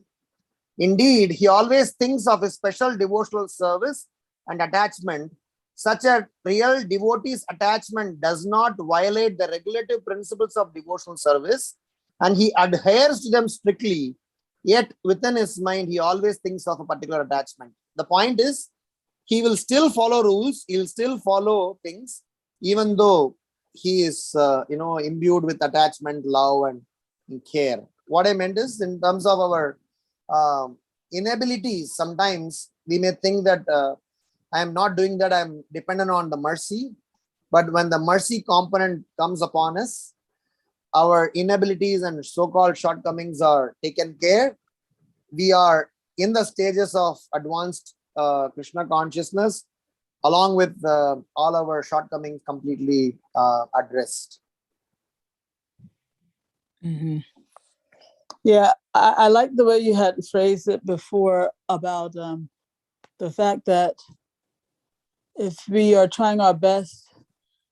Speaker 6: Indeed, he always thinks of a special devotional service and attachment. Such a real devotee's attachment does not violate the regulative principles of devotional service, and he adheres to them strictly. Yet within his mind, he always thinks of a particular attachment. The point is, he will still follow rules, he'll still follow things, even though he is, imbued with attachment, love, and care. What I meant is, in terms of our inabilities, sometimes we may think that I am not doing that, I'm dependent on the mercy. But when the mercy component comes upon us, our inabilities and so-called shortcomings are taken care. We are in the stages of advanced Krishna consciousness, along with all our shortcomings completely addressed.
Speaker 8: Mhm. Yeah, I like the way you had phrased it before about the fact that if we are trying our best,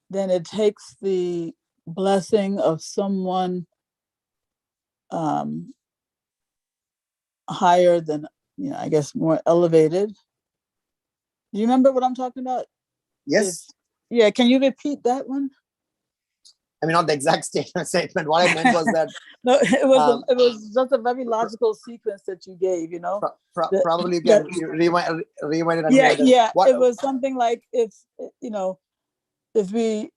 Speaker 8: then it takes the blessing of someone higher than, I guess more elevated. Do you remember what I'm talking about?
Speaker 6: Yes.
Speaker 8: Yeah, can you repeat that one?
Speaker 6: I mean, not the exact statement. What I meant was that
Speaker 8: No, it was just a very logical sequence that you gave,
Speaker 6: probably you can rewind it again.
Speaker 8: Yeah. It was something like, if we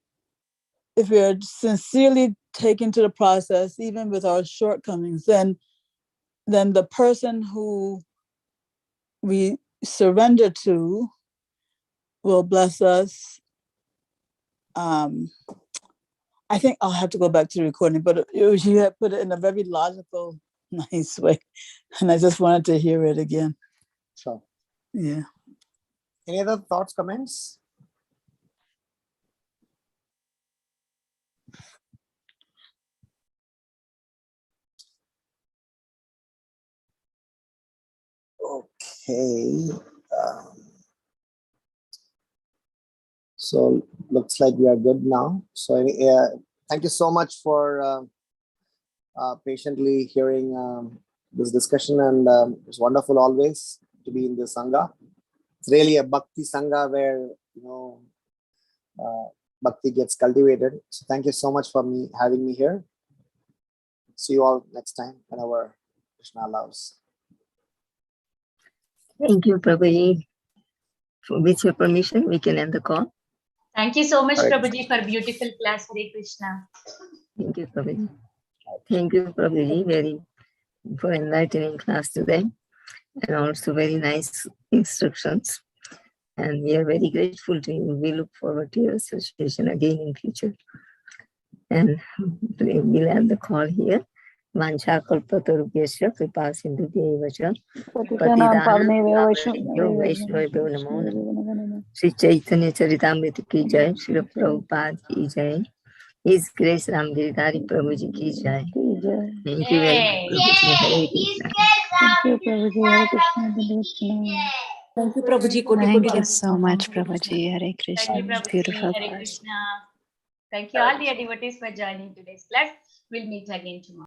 Speaker 8: are sincerely taken to the process, even with our shortcomings, then the person who we surrender to will bless us. I think I'll have to go back to the recording, but you had put it in a very logical, nice way. And I just wanted to hear it again.
Speaker 6: Sure.
Speaker 8: Yeah.
Speaker 6: Any other thoughts, comments? Okay. So looks like we are good now. So thank you so much for patiently hearing this discussion, and it's wonderful always to be in this Sangha. It's really a Bhakti Sangha where, Bhakti gets cultivated. So thank you so much for having me here. See you all next time whenever Krishna allows.
Speaker 2: Thank you, Prabhuji. With your permission, we can end the call.
Speaker 5: Thank you so much,
Speaker 6: Hare
Speaker 5: Prabhuji, for beautiful class. Hare Krishna.
Speaker 2: Thank you, Prabhuji. Thank you, Prabhuji, for enlightening class today, and also very nice instructions. And we are very grateful to you. We look forward to your association again in future. And we'll end the call here. Vancha kalpatarubhyasya kripa sindhubhyeva
Speaker 1: Patitanam pavanebhyo
Speaker 2: Vaishnavabhyo namo namo. Sri Caitanya Charitamrita ki jai, Srila Prabhupada ki jai. His Grace Ramgiridhari Prabhu ji ki jai. Thank you very much. Hare Krishna.
Speaker 1: Thank you, Prabhuji. Hare Krishna.
Speaker 9: Thank you, Prabhuji.
Speaker 10: Thank you so much, Prabhuji. Hare Krishna.
Speaker 5: Thank you, Prabhuji.
Speaker 10: Beautiful
Speaker 5: Hare
Speaker 10: class.
Speaker 5: Krishna. Thank you all dear devotees for joining today's class. We'll meet again tomorrow.